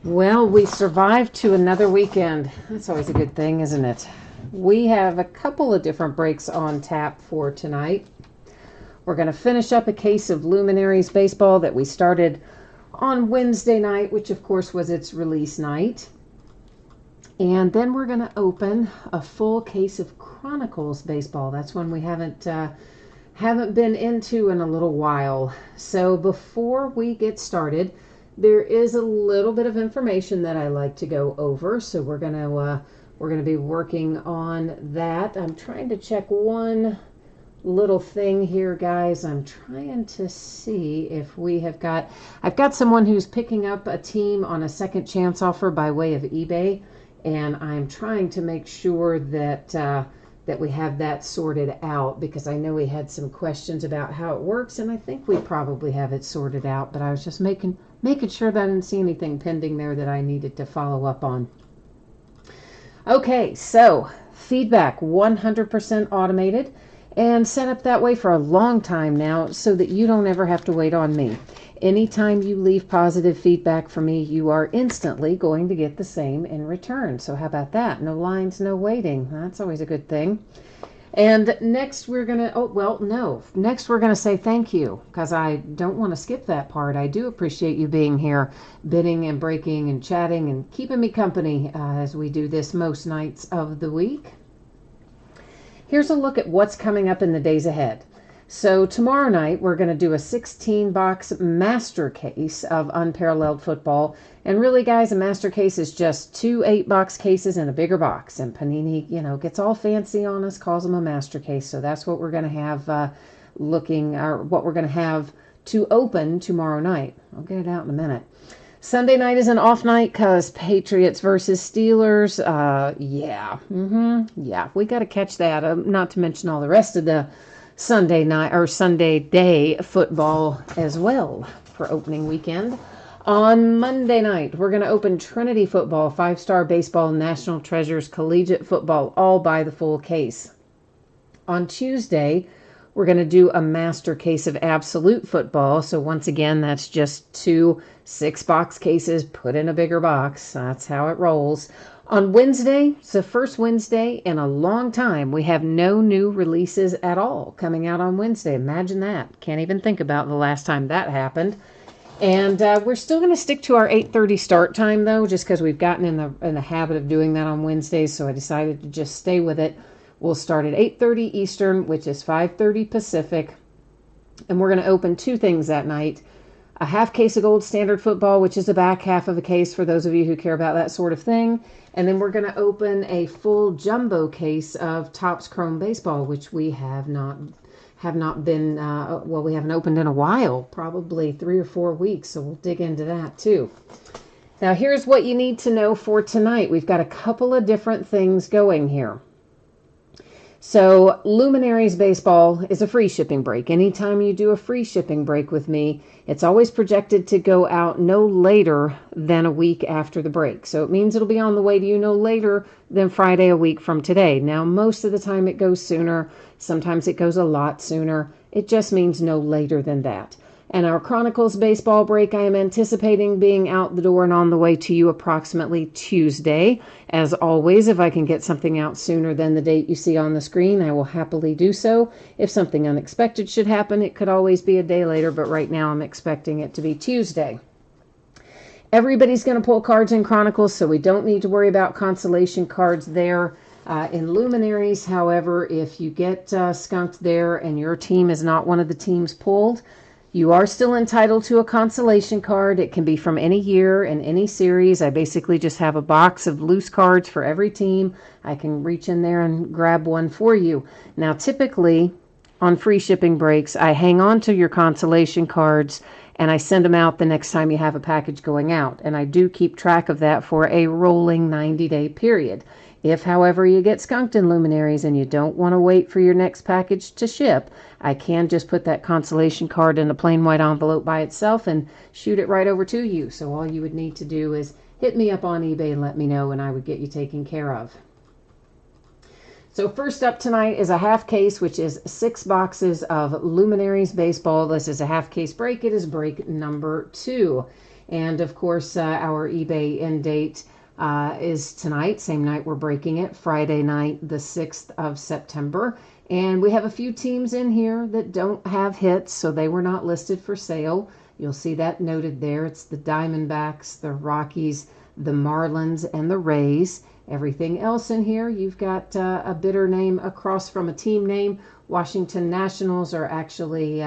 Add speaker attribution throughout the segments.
Speaker 1: Well, we survived to another weekend. That's always a good thing, isn't it? We have a couple of different breaks on tap for tonight. We're going to finish up a case of Luminaries baseball that we started on Wednesday night, which of course was its release night. And then we're going to open a full case of Chronicles baseball. That's one we haven't been into in a little while. So before we get started, there is a little bit of information that I like to go over. So we're gonna be working on that. I'm trying to check one little thing here, guys. I'm trying to see if I've got someone who's picking up a team on a second chance offer by way of eBay, and I'm trying to make sure that we have that sorted out, because I know we had some questions about how it works, and I think we probably have it sorted out, but I was just making sure that I didn't see anything pending there that I needed to follow up on. Okay, so feedback 100% automated and set up that way for a long time now so that you don't ever have to wait on me. Anytime you leave positive feedback for me, you are instantly going to get the same in return. So how about that? No lines, no waiting. That's always a good thing. And next we're going to, next we're going to say thank you, because I don't want to skip that part. I do appreciate you being here, bidding and breaking and chatting and keeping me company as we do this most nights of the week. Here's a look at what's coming up in the days ahead. So tomorrow night, we're going to do a 16-box master case of unparalleled football. And really, guys, a master case is just 2 8-box cases in a bigger box. And Panini, gets all fancy on us, calls them a master case. So that's what we're going to have what we're going to have to open tomorrow night. I'll get it out in a minute. Sunday night is an off night because Patriots versus Steelers. Yeah, we got to catch that. Not to mention all the rest of the Sunday night or Sunday day football as well for opening weekend. On Monday night, we're going to open Trinity football, 5-star baseball, national treasures, collegiate football, all by the full case. On Tuesday, we're going to do a master case of absolute football. So once again, that's just 2 6-box cases put in a bigger box. That's how it rolls. On Wednesday, it's the first Wednesday in a long time, we have no new releases at all coming out on Wednesday. Imagine that. Can't even think about the last time that happened. And we're still going to stick to our 8:30 start time, though, just because we've gotten in the habit of doing that on Wednesdays. So I decided to just stay with it. We'll start at 8:30 Eastern, which is 5:30 Pacific. And we're going to open 2 things that night. A half case of Gold Standard football, which is the back half of a case for those of you who care about that sort of thing. And then we're going to open a full jumbo case of Topps Chrome Baseball, which we have not been, we haven't opened in a while, probably 3 or 4 weeks. So we'll dig into that too. Now here's what you need to know for tonight. We've got a couple of different things going here. So Luminaries Baseball is a free shipping break. Anytime you do a free shipping break with me, it's always projected to go out no later than a week after the break. So it means it'll be on the way to you no later than Friday a week from today. Now, most of the time it goes sooner. Sometimes it goes a lot sooner. It just means no later than that. And our Chronicles baseball break, I am anticipating being out the door and on the way to you approximately Tuesday. As always, if I can get something out sooner than the date you see on the screen, I will happily do so. If something unexpected should happen, it could always be a day later, but right now I'm expecting it to be Tuesday. Everybody's going to pull cards in Chronicles, so we don't need to worry about consolation cards there. In Luminaries, however, if you get skunked there and your team is not one of the teams pulled, you are still entitled to a consolation card. It can be from any year and any series. I basically just have a box of loose cards for every team. I can reach in there and grab one for you. Now, typically on free shipping breaks, I hang on to your consolation cards and I send them out the next time you have a package going out. And I do keep track of that for a rolling 90-day period. If, however, you get skunked in Luminaries and you don't want to wait for your next package to ship, I can just put that consolation card in a plain white envelope by itself and shoot it right over to you. So all you would need to do is hit me up on eBay and let me know, and I would get you taken care of. So first up tonight is a half case, which is 6 boxes of Luminaries Baseball. This is a half case break. It is break number 2. And of course, our eBay end date is tonight, same night we're breaking it, Friday night, the 6th of September. And we have a few teams in here that don't have hits, so they were not listed for sale. You'll see that noted there. It's the Diamondbacks, the Rockies, the Marlins, and the Rays. Everything else in here, you've got a bidder name across from a team name. Washington Nationals are actually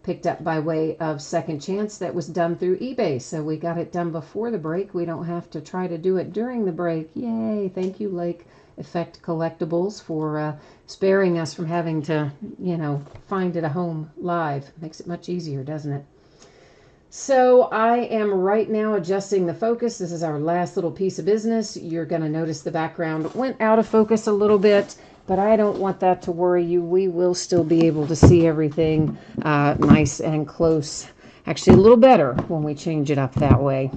Speaker 1: picked up by way of Second Chance. That was done through eBay, so we got it done before the break. We don't have to try to do it during the break. Yay! Thank you, Lake Effect Collectibles, for sparing us from having to, find it a home live. Makes it much easier, doesn't it? So I am right now adjusting the focus. This is our last little piece of business. You're going to notice the background went out of focus a little bit, but I don't want that to worry you. We will still be able to see everything nice and close. Actually, a little better when we change it up that way.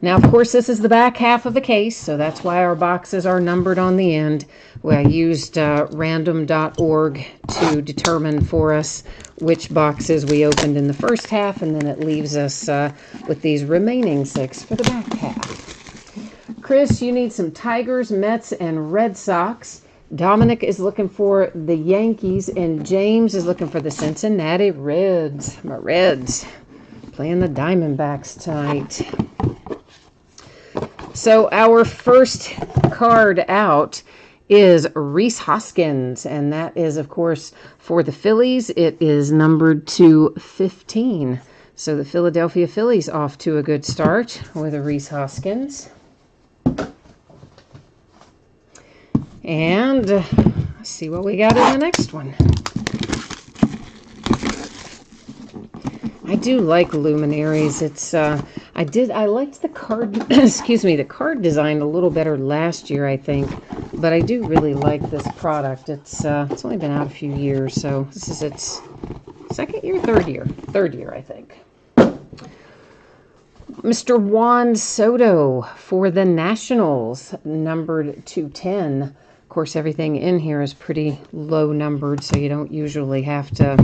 Speaker 1: Now, of course, this is the back half of the case, so that's why our boxes are numbered on the end. I used random.org to determine for us which boxes we opened in the first half, and then it leaves us with these remaining 6 for the back half. Chris, you need some Tigers, Mets, and Red Sox. Dominic is looking for the Yankees, and James is looking for the Cincinnati Reds. My Reds playing the Diamondbacks tonight. So our first card out is Rhys Hoskins, and that is, of course, for the Phillies. It is numbered to 15. So the Philadelphia Phillies off to a good start with a Rhys Hoskins. And let's see what we got in the next one. I do like luminaries. It's I liked the card the card design a little better last year, I think, but I do really like this product. It's only been out a few years, so this is its third year, I think. Mr. Juan Soto for the Nationals, numbered 210. Of course, everything in here is pretty low numbered, so you don't usually have to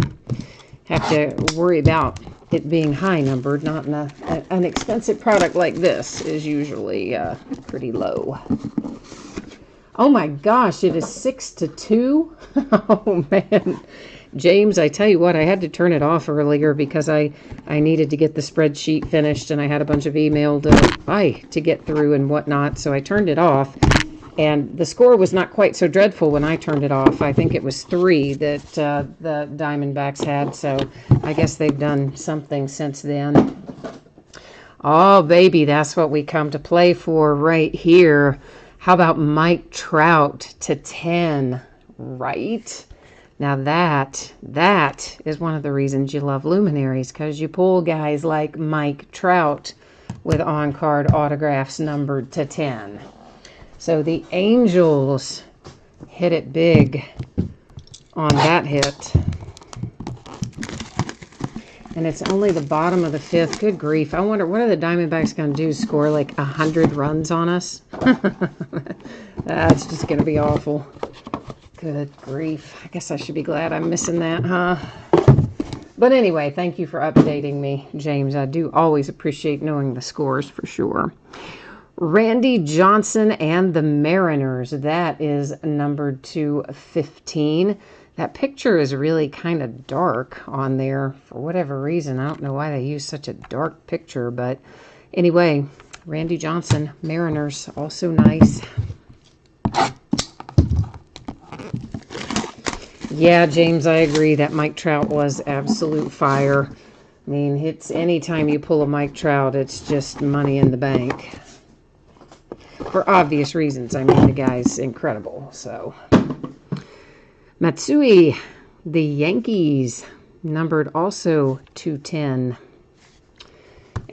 Speaker 1: worry about it being high numbered. Not in an expensive product like this is usually pretty low. Oh my gosh, it is 6-2. Oh man, James, I tell you what, I had to turn it off earlier because I needed to get the spreadsheet finished, and I had a bunch of email to get through and whatnot, so I turned it off. And the score was not quite so dreadful when I turned it off. I think it was 3 that the Diamondbacks had, so I guess they've done something since then. Oh, baby, that's what we come to play for right here. How about Mike Trout to 10, right? Now that is one of the reasons you love luminaries, because you pull guys like Mike Trout with on-card autographs numbered to 10. So the Angels hit it big on that hit. And it's only the bottom of the 5th. Good grief. I wonder, what are the Diamondbacks going to do? Score like 100 runs on us? That's just going to be awful. Good grief. I guess I should be glad I'm missing that, huh? But anyway, thank you for updating me, James. I do always appreciate knowing the scores for sure. Randy Johnson and the Mariners. That is numbered to 15. That picture is really kind of dark on there for whatever reason. I don't know why they use such a dark picture, but anyway, Randy Johnson, Mariners, also nice. Yeah, James, I agree that Mike Trout was absolute fire. I mean, it's anytime you pull a Mike Trout, it's just money in the bank. For obvious reasons. I mean, the guy's incredible. So, Matsui, the Yankees, numbered also 210.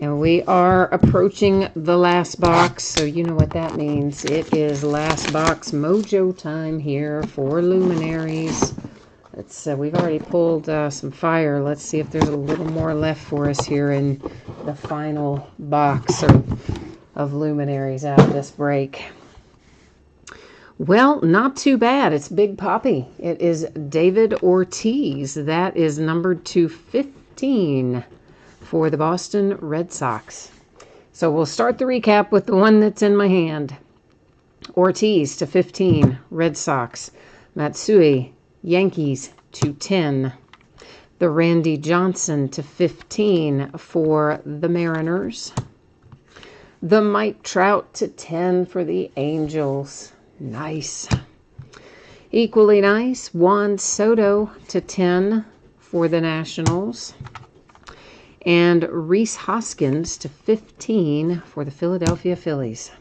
Speaker 1: And we are approaching the last box, so you know what that means. It is last box mojo time here for luminaries. We've already pulled some fire. Let's see if there's a little more left for us here in the final box of luminaries out of this break. Well, not too bad. It's Big Poppy. It is David Ortiz. That is numbered to 15 for the Boston Red Sox. So we'll start the recap with the one that's in my hand. Ortiz to 15, Red Sox. Matsui, Yankees to 10. The Randy Johnson to 15 for the Mariners. The Mike Trout to 10 for the Angels. Nice. Equally nice, Juan Soto to 10 for the Nationals. And Rhys Hoskins to 15 for the Philadelphia Phillies.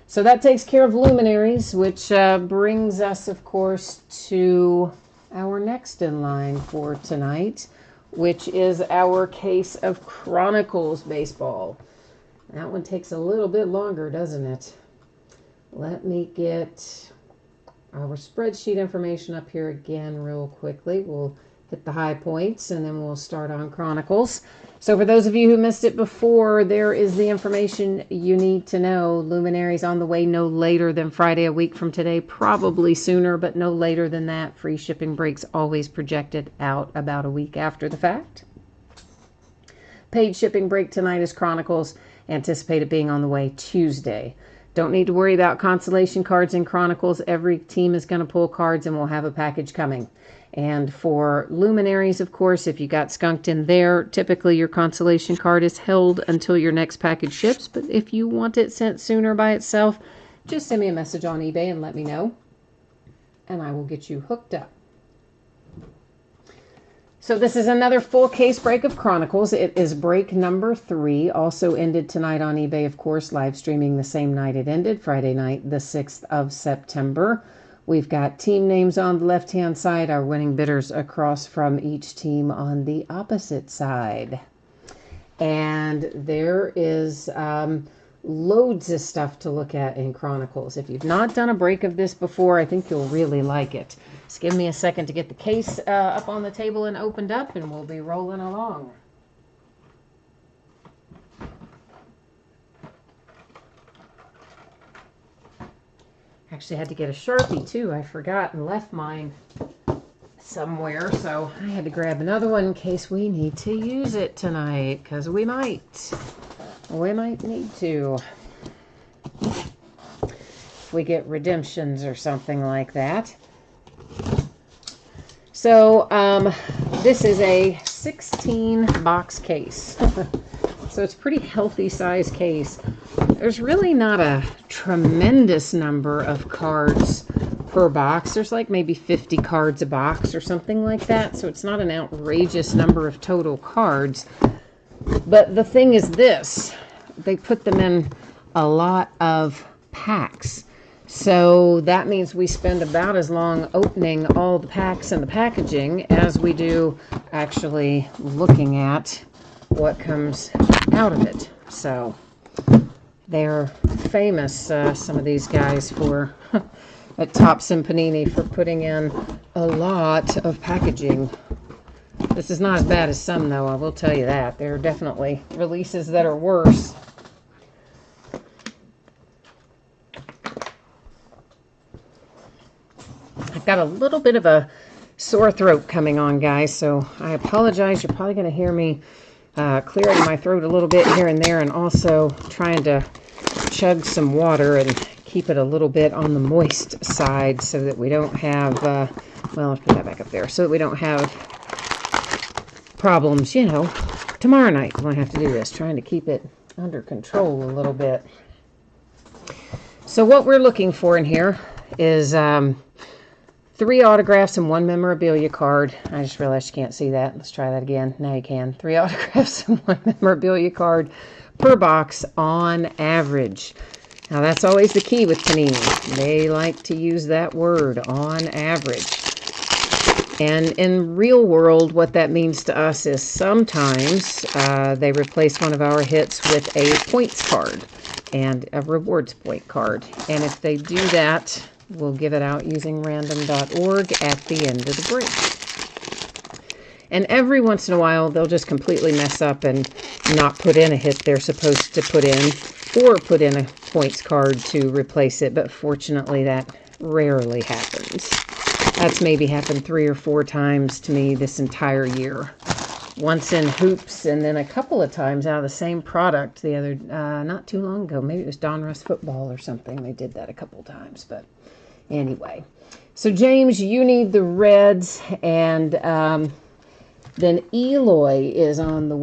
Speaker 1: So that takes care of luminaries, which brings us, of course, to our next in line for tonight, which is our case of Chronicles baseball. That one takes a little bit longer, doesn't it? Let me get our spreadsheet information up here again real quickly. We'll hit the high points and then we'll start on Chronicles. So for those of you who missed it before, there is the information you need to know. Luminaries on the way no later than Friday a week from today, probably sooner, but no later than that. Free shipping breaks always projected out about a week after the fact. Paid shipping break tonight is Chronicles, anticipated being on the way Tuesday. Don't need to worry about consolation cards in Chronicles. Every team is going to pull cards and we'll have a package coming. And for luminaries, of course, if you got skunked in there, typically your consolation card is held until your next package ships. But if you want it sent sooner by itself, just send me a message on eBay and let me know. And I will get you hooked up. So this is another full case break of Chronicles. It is break number 3. Also ended tonight on eBay, of course, live streaming the same night it ended, Friday night, the 6th of September. We've got team names on the left-hand side, our winning bidders across from each team on the opposite side. And there is loads of stuff to look at in Chronicles. If you've not done a break of this before, I think you'll really like it. Just give me a second to get the case up on the table and opened up, and we'll be rolling along. Actually had to get a Sharpie too. I forgot and left mine somewhere, so I had to grab another one in case we need to use it tonight, because we might need to. If we get redemptions or something like that. So this is a 16 box case. So it's a pretty healthy size case. There's really not a tremendous number of cards per box. There's like maybe 50 cards a box or something like that. So it's not an outrageous number of total cards. But the thing is this, they put them in a lot of packs. So that means we spend about as long opening all the packs and the packaging as we do actually looking at what comes out of it. So they're famous, some of these guys, for at Topps and Panini, for putting in a lot of packaging. This is not as bad as some, though, I will tell you that. There are definitely releases that are worse. I've got a little bit of a sore throat coming on, guys, so I apologize. You're probably going to hear me clearing my throat a little bit here and there, and also trying to chug some water and keep it a little bit on the moist side so that we don't have, well, let's put that back up there, so that we don't have problems, you know, tomorrow night when I have to do this, trying to keep it under control a little bit. So what we're looking for in here is 3 autographs and 1 memorabilia card. I just realized you can't see that. Let's try that again. Now you can. 3 autographs and 1 memorabilia card per box on average. Now that's always the key with Panini. They like to use that word, on average. And in real world, what that means to us is sometimes they replace one of our hits with a points card and a rewards point card. And if they do that, we'll give it out using random.org at the end of the break. And every once in a while, they'll just completely mess up and not put in a hit they're supposed to put in, or put in a points card to replace it. But fortunately, that rarely happens. That's maybe happened 3 or 4 times to me this entire year. once in hoops, and then a couple of times out of the same product the other, not too long ago. Maybe it was Donruss football or something. They did that a couple of times, but anyway. So James, you need the reds, and then Eloy is on the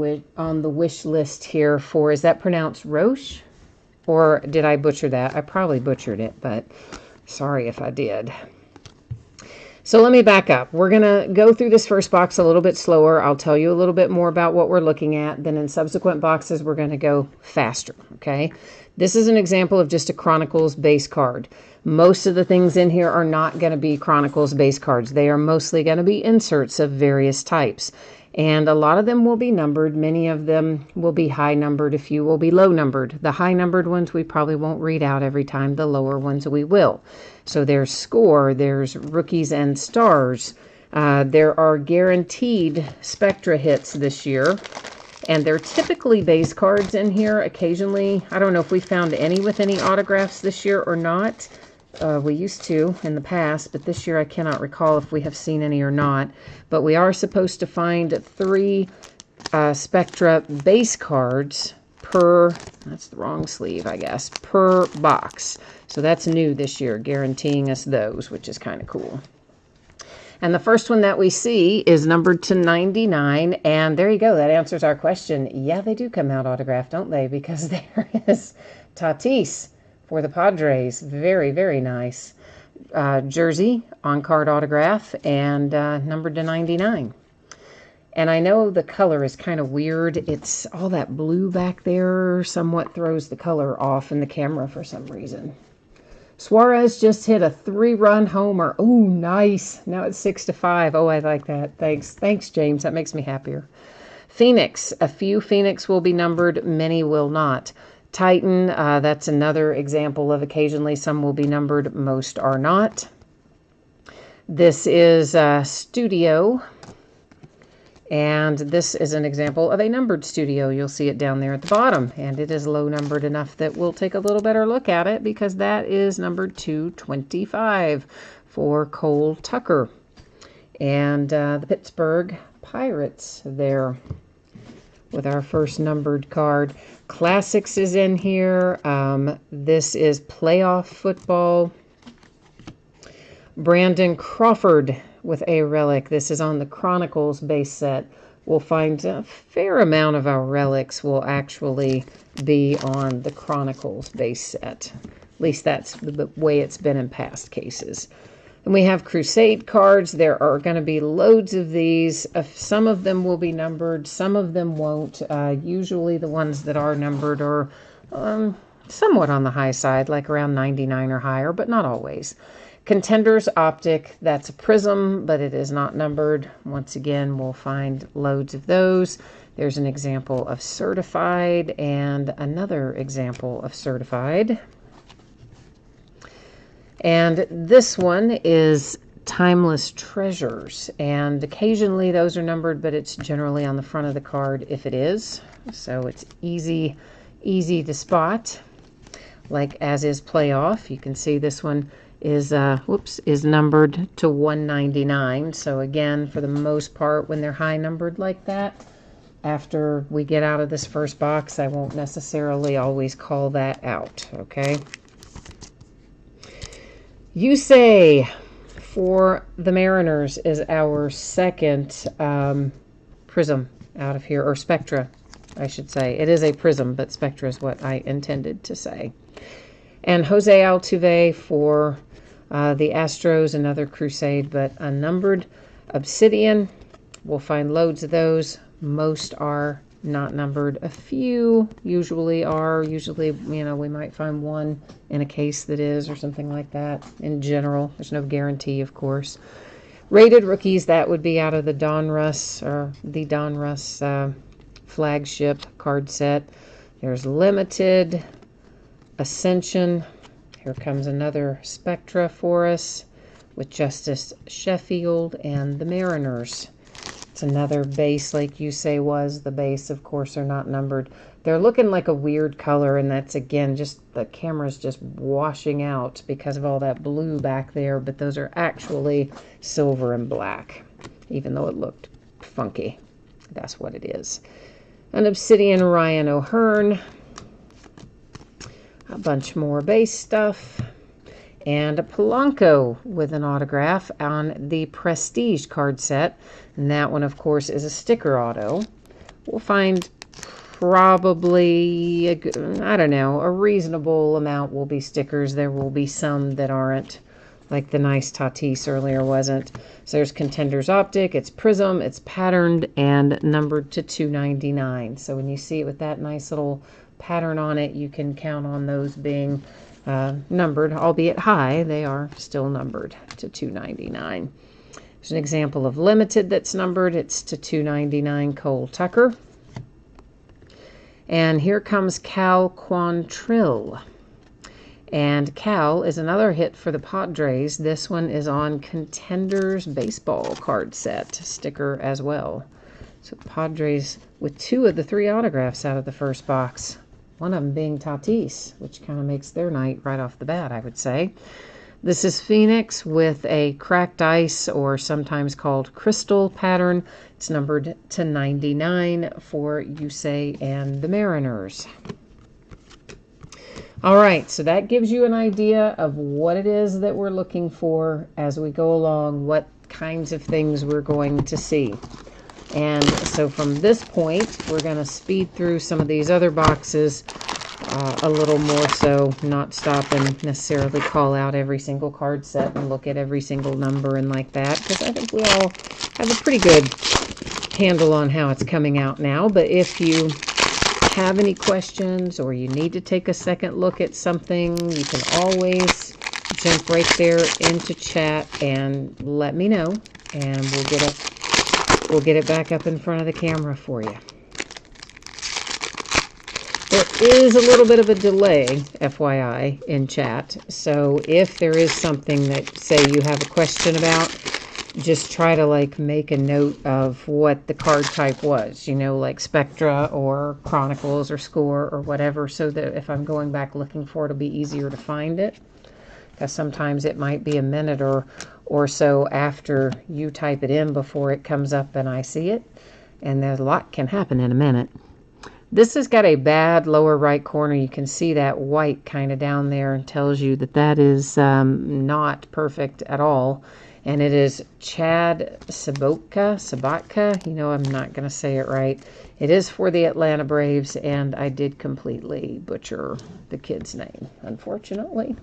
Speaker 1: wish list here for, is that pronounced Roche? Or did I butcher that? I probably butchered it, but sorry if I did. So let me back up. We're going to go through this first box a little bit slower. I'll tell you a little bit more about what we're looking at. Then in subsequent boxes, we're going to go faster, okay? This is an example of just a Chronicles base card. Most of the things in here are not going to be Chronicles base cards. They are mostly going to be inserts of various types. And a lot of them will be numbered. Many of them will be high numbered. A few will be low numbered. The high numbered ones we probably won't read out every time. The lower ones we will. So there's score, there's rookies and stars. There are guaranteed Spectra hits this year. And they're typically base cards in here. Occasionally, I don't know if we found any with any autographs this year or not. We used to in the past, but this year I cannot recall if we have seen any or not. But we are supposed to find 3 Spectra base cards per, that's the wrong sleeve, I guess, per box. So that's new this year, guaranteeing us those, which is kind of cool. And the first one that we see is numbered to 99. And there you go. That answers our question. Yeah, they do come out autographed, don't they? Because there is Tatis for the Padres. Very, very nice. Jersey on-card autograph and numbered to 99. And I know the color is kind of weird. It's all that blue back there somewhat throws the color off in the camera for some reason. Suarez just hit a 3-run homer. Oh, nice. Now it's 6-5. Oh, I like that. Thanks. Thanks, James. That makes me happier. Phoenix. A few Phoenix will be numbered. Many will not. Titan. That's another example of occasionally some will be numbered. Most are not. This is Studio. And this is an example of a numbered studio. You'll see it down there at the bottom. And it is low numbered enough that we'll take a little better look at it because that is numbered 225 for Cole Tucker. And the Pittsburgh Pirates there with our first numbered card. Classics is in here. This is playoff football. Brandon Crawford with a relic. This is on the Chronicles base set. We'll find a fair amount of our relics will actually be on the Chronicles base set. At least that's the way it's been in past cases. And we have Crusade cards. There are going to be loads of these. Some of them will be numbered. Some of them won't. Usually the ones that are numbered are somewhat on the high side, like around 99 or higher, but not always. Contenders Optic, that's a prism, but it is not numbered. Once again, we'll find loads of those. There's an example of Certified and another example of Certified. And this one is Timeless Treasures. And occasionally those are numbered, but it's generally on the front of the card if it is. So it's easy to spot, like as is Playoff. You can see this one is numbered to 199. So again, for the most part, when they're high numbered like that, after we get out of this first box, I won't necessarily always call that out, okay? You say for the Mariners is our second prism out of here, or Spectra, I should say. It is a prism, but Spectra is what I intended to say. And Jose Altuve for the Astros, another Crusade, but unnumbered. Obsidian, we'll find loads of those. Most are not numbered. A few usually are. Usually, you know, we might find one in a case that is, or something like that. In general, there's no guarantee, of course. Rated rookies, that would be out of the Donruss, or the Donruss flagship card set. There's Limited, Ascension. Here comes another Spectra for us with Justice Sheffield and the Mariners. It's another base, like you say was. The base, of course, are not numbered. They're looking like a weird color, and that's, again, just the camera's just washing out because of all that blue back there, but those are actually silver and black, even though it looked funky. That's what it is. An Obsidian Ryan O'Hearn. A bunch more base stuff. And a Polanco with an autograph on the Prestige card set. And that one, of course, is a sticker auto. We'll find probably, I don't know, a reasonable amount will be stickers. There will be some that aren't, like the nice Tatis earlier wasn't. So there's Contenders Optic, it's Prism, it's patterned and numbered to 299. So when you see it with that nice little pattern on it, you can count on those being numbered, albeit high, they are still numbered to 299. There's an example of limited that's numbered. It's to 299 Cole Tucker. And here comes Cal Quantrill. And Cal is another hit for the Padres. This one is on Contenders baseball card set sticker as well. So the Padres with 2 of the 3 autographs out of the first box. One of them being Tatis, which kind of makes their night right off the bat, I would say. This is Phoenix with a cracked ice, or sometimes called crystal pattern. It's numbered to 99 for Yusei and the Mariners. All right, so that gives you an idea of what it is that we're looking for as we go along, what kinds of things we're going to see. And so from this point, we're going to speed through some of these other boxes a little more, so not stop and necessarily call out every single card set and look at every single number and like that, because I think we all have a pretty good handle on how it's coming out now. But if you have any questions or you need to take a second look at something, you can always jump right there into chat and let me know, and we'll get it back up in front of the camera for you. There is a little bit of a delay, FYI, in chat. So if there is something that, say, you have a question about, just try to, like, make a note of what the card type was, you know, like Spectra or Chronicles or Score or whatever, so that if I'm going back looking for it, it'll be easier to find it. Because sometimes it might be a minute or so after you type it in before it comes up and I see it. And there's a lot can happen in a minute. This has got a bad lower right corner. You can see that white kind of down there and tells you that that is not perfect at all. And it is Chad Sabotka. You know, I'm not going to say it right. It is for the Atlanta Braves, and I did completely butcher the kid's name, unfortunately.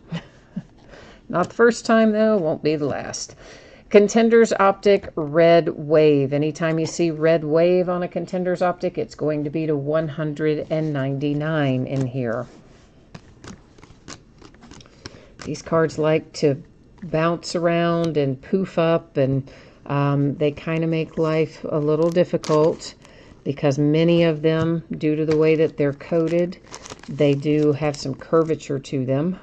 Speaker 1: Not the first time, though. Won't be the last. Contenders Optic Red Wave. Anytime you see Red Wave on a Contenders Optic, it's going to be to 199 in here. These cards like to bounce around and poof up, and they kind of make life a little difficult because many of them, due to the way that they're coated, they do have some curvature to them.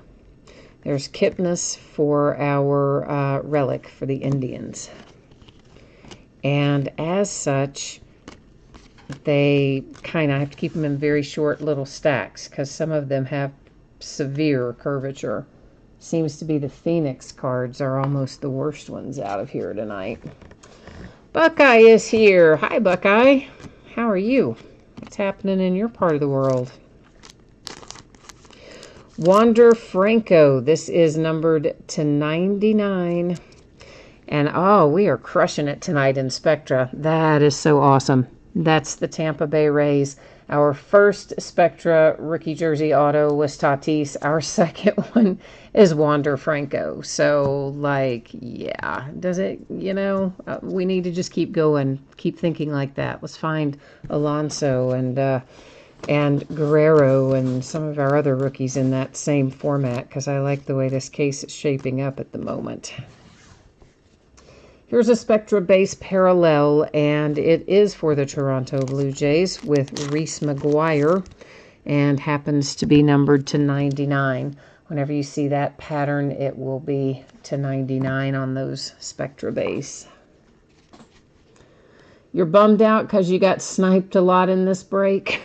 Speaker 1: There's Kipnis for our relic for the Indians. And as such, they kind of have to keep them in very short little stacks because some of them have severe curvature. Seems to be the Phoenix cards are almost the worst ones out of here tonight. Buckeye is here. Hi, Buckeye. How are you? What's happening in your part of the world? Wander Franco. This is numbered to 99. And oh, we are crushing it tonight in Spectra. That is so awesome. That's the Tampa Bay Rays. Our first Spectra rookie jersey auto was Tatis. Our second one is Wander Franco. So, like, yeah, does it, you know, we need to just keep going, keep thinking like that. Let's find Alonso and Guerrero and some of our other rookies in that same format, because I like the way this case is shaping up at the moment. Here's a Spectra base parallel, and it is for the Toronto Blue Jays with Reese McGuire, and happens to be numbered to 99. Whenever you see that pattern, it will be to 99 on those Spectra base. You're bummed out because you got sniped a lot in this break,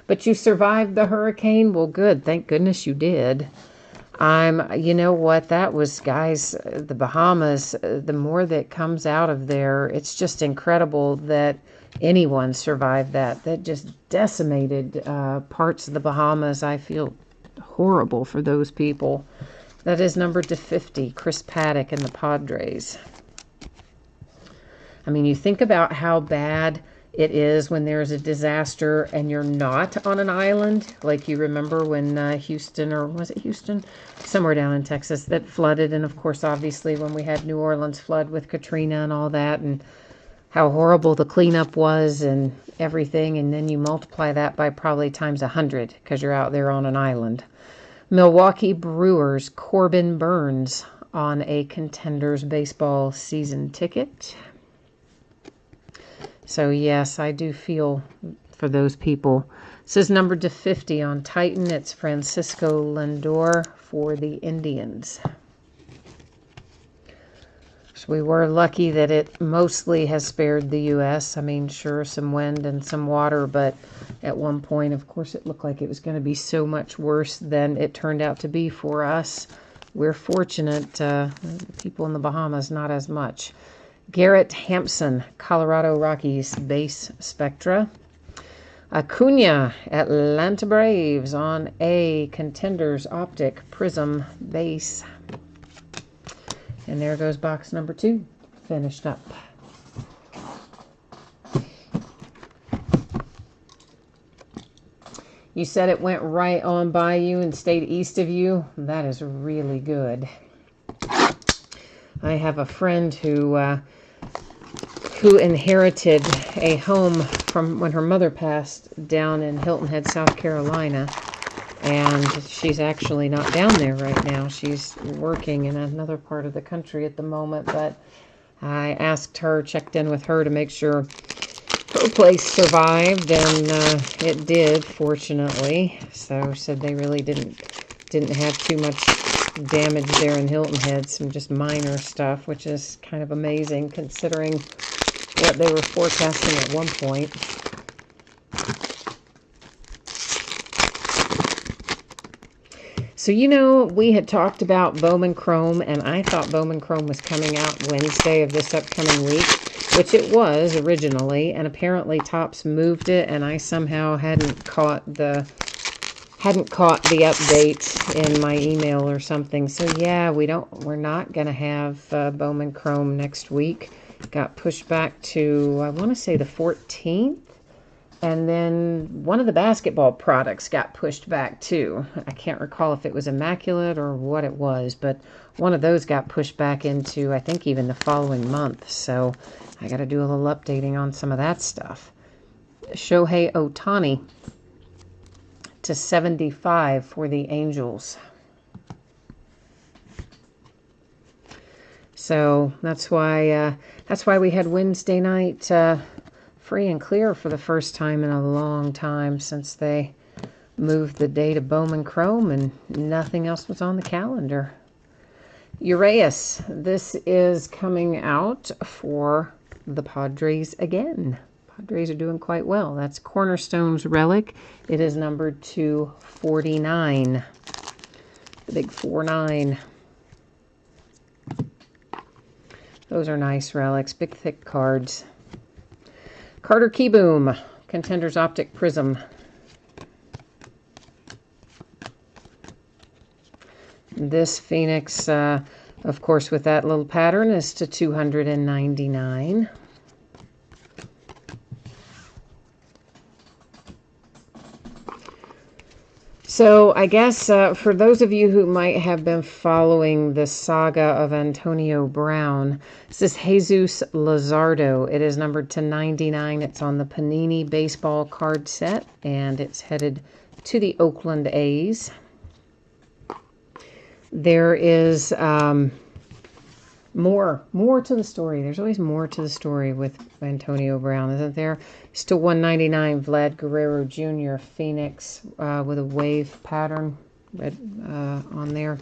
Speaker 1: but you survived the hurricane? Well, good. Thank goodness you did. You know what, that was, guys, the Bahamas, the more that comes out of there, it's just incredible that anyone survived that. That just decimated parts of the Bahamas. I feel horrible for those people. That is numbered to 50, Chris Paddock and the Padres. I mean, you think about how bad it is when there's a disaster and you're not on an island. Like you remember when Houston, or was it Houston? Somewhere down in Texas that flooded. And of course, obviously, when we had New Orleans flood with Katrina and all that, and how horrible the cleanup was and everything. And then you multiply that by probably times 100 because you're out there on an island. Milwaukee Brewers, Corbin Burns on a Contenders baseball season ticket. So yes, I do feel for those people. This is numbered to 50 on Titan. It's Francisco Lindor for the Indians. So we were lucky that it mostly has spared the U.S. I mean, sure, some wind and some water, but at one point, of course, it looked like it was going to be so much worse than it turned out to be for us. We're fortunate. People in the Bahamas, not as much. Garrett Hampson, Colorado Rockies base spectra. Acuna, Atlanta Braves on a Contenders optic prism base. And there goes box number 2, finished up. You said it went right on by you and stayed east of you. That is really good. I have a friend who inherited a home from when her mother passed down in Hilton Head, South Carolina. And she's actually not down there right now. She's working in another part of the country at the moment. But I asked her, checked in with her to make sure her place survived, and it did, fortunately. So said they really didn't have too much damage there in Hilton Head, some just minor stuff, which is kind of amazing considering what they were forecasting at one point. So, you know, we had talked about Bowman Chrome, and I thought Bowman Chrome was coming out Wednesday of this upcoming week, which it was originally, and apparently Topps moved it, and I somehow hadn't caught the update in my email or something. So yeah, we're not going to have Bowman Chrome next week. Got pushed back to, I want to say, the 14th. And then one of the basketball products got pushed back too. I can't recall if it was Immaculate or what it was, but one of those got pushed back into, I think, even the following month. So I got to do a little updating on some of that stuff. Shohei Ohtani to 75 for the Angels. So that's why we had Wednesday night free and clear for the first time in a long time since they moved the day to Bowman Chrome, and nothing else was on the calendar. Urias, this is coming out for the Padres again. Padres are doing quite well. That's Cornerstone's relic. It is numbered to 49. The big 49. Those are nice relics. Big, thick cards. Carter Keyboom, Contenders Optic Prism. This Phoenix, of course, with that little pattern, is to 299. So I guess for those of you who might have been following the saga of Antonio Brown, this is Jesus Luzardo. It is numbered to 99. It's on the Panini baseball card set, and it's headed to the Oakland A's. There is more to the story. There's always more to the story with Antonio Brown, isn't there? Still 199, Vlad Guerrero Jr. Phoenix with a wave pattern red on there.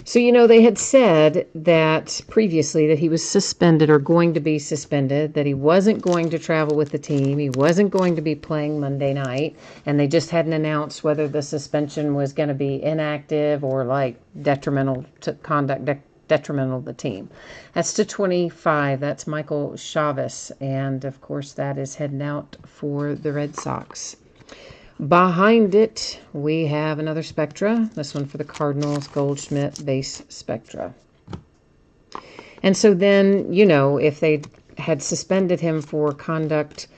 Speaker 1: So, you know, they had said that previously that he was suspended or going to be suspended, that he wasn't going to travel with the team, he wasn't going to be playing Monday night, and they just hadn't announced whether the suspension was going to be inactive or like detrimental to conduct, detrimental to the team. That's to 25. That's Michael Chavez. And, of course, that is heading out for the Red Sox. Behind it, we have another Spectra. This one for the Cardinals, Goldschmidt base Spectra. And so then, you know, if they had suspended him for conduct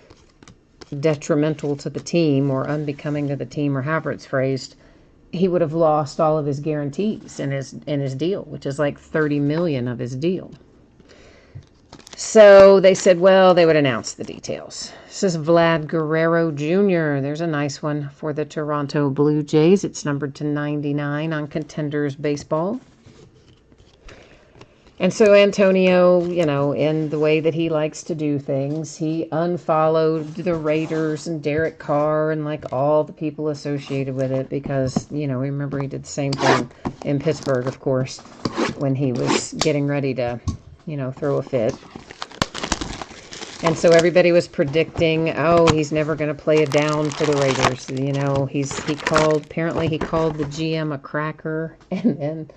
Speaker 1: detrimental to the team or unbecoming to the team, or however it's phrased, he would have lost all of his guarantees in his deal, which is like $30 million of his deal. So they said, well, they would announce the details. This is Vlad Guerrero Jr. There's a nice one for the Toronto Blue Jays. It's numbered to 99 on Contenders Baseball. And so Antonio, you know, in the way that he likes to do things, he unfollowed the Raiders and Derek Carr and like all the people associated with it because, you know, remember he did the same thing in Pittsburgh, of course, when he was getting ready to, you know, throw a fit. And so everybody was predicting, oh, he's never going to play it down for the Raiders. You know, apparently he called the GM a cracker and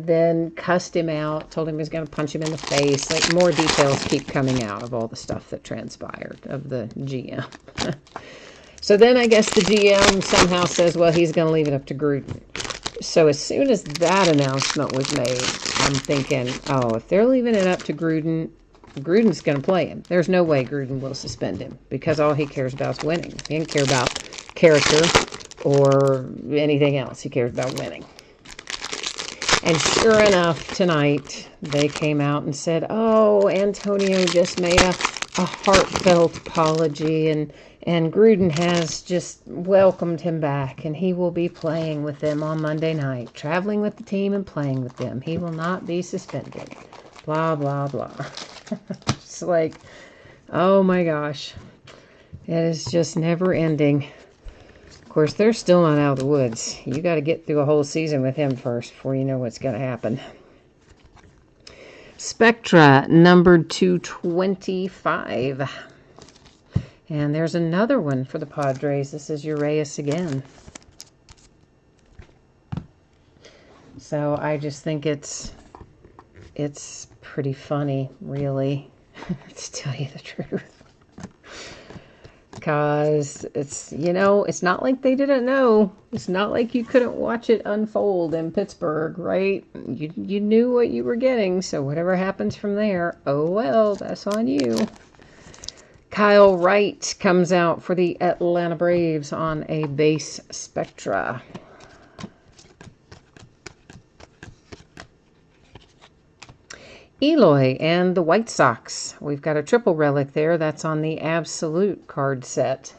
Speaker 1: then cussed him out, told him he was going to punch him in the face. Like, more details keep coming out of all the stuff that transpired of the GM. So then I guess the GM somehow says, well, he's going to leave it up to Gruden. So as soon as that announcement was made, I'm thinking, oh, if they're leaving it up to Gruden, Gruden's going to play him. There's no way Gruden will suspend him because all he cares about is winning. He doesn't care about character or anything else. He cares about winning. And sure enough, tonight, they came out and said, oh, Antonio just made a heartfelt apology, and Gruden has just welcomed him back, and he will be playing with them on Monday night, traveling with the team and playing with them. He will not be suspended. Blah, blah, blah. It's like, oh my gosh. It is just never ending. Of course, they're still not out of the woods. You got to get through a whole season with him first before you know what's going to happen. Spectra, numbered 225. And there's another one for the Padres. This is Urias again. So I just think it's pretty funny, really, to tell you the truth. Because it's, you know, it's not like they didn't know. It's not like you couldn't watch it unfold in Pittsburgh, right? You knew what you were getting, so whatever happens from there, oh well, that's on you. Kyle Wright comes out for the Atlanta Braves on a base Spectra. Eloy and the White Sox. We've got a triple relic there. That's on the Absolute card set.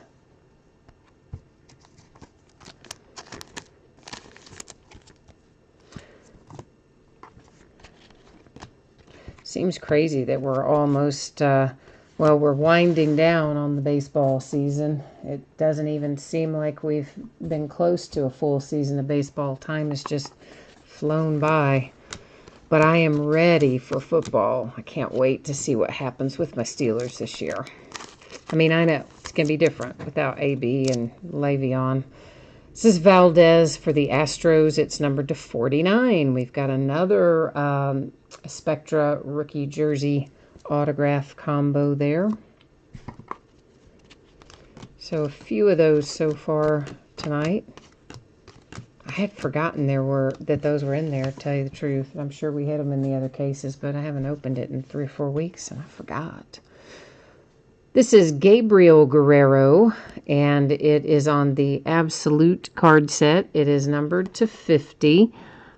Speaker 1: Seems crazy that we're almost, we're winding down on the baseball season. It doesn't even seem like we've been close to a full season of baseball. Time has just flown by. But I am ready for football. I can't wait to see what happens with my Steelers this year. I mean, I know it's going to be different without AB and Le'Veon. This is Valdez for the Astros. It's numbered to 49. We've got another Spectra rookie jersey autograph combo there. So a few of those so far tonight. I had forgotten that those were in there, to tell you the truth. I'm sure we had them in the other cases, but I haven't opened it in 3 or 4 weeks, and I forgot. This is Gabriel Guerrero, and it is on the Absolute card set. It is numbered to 50.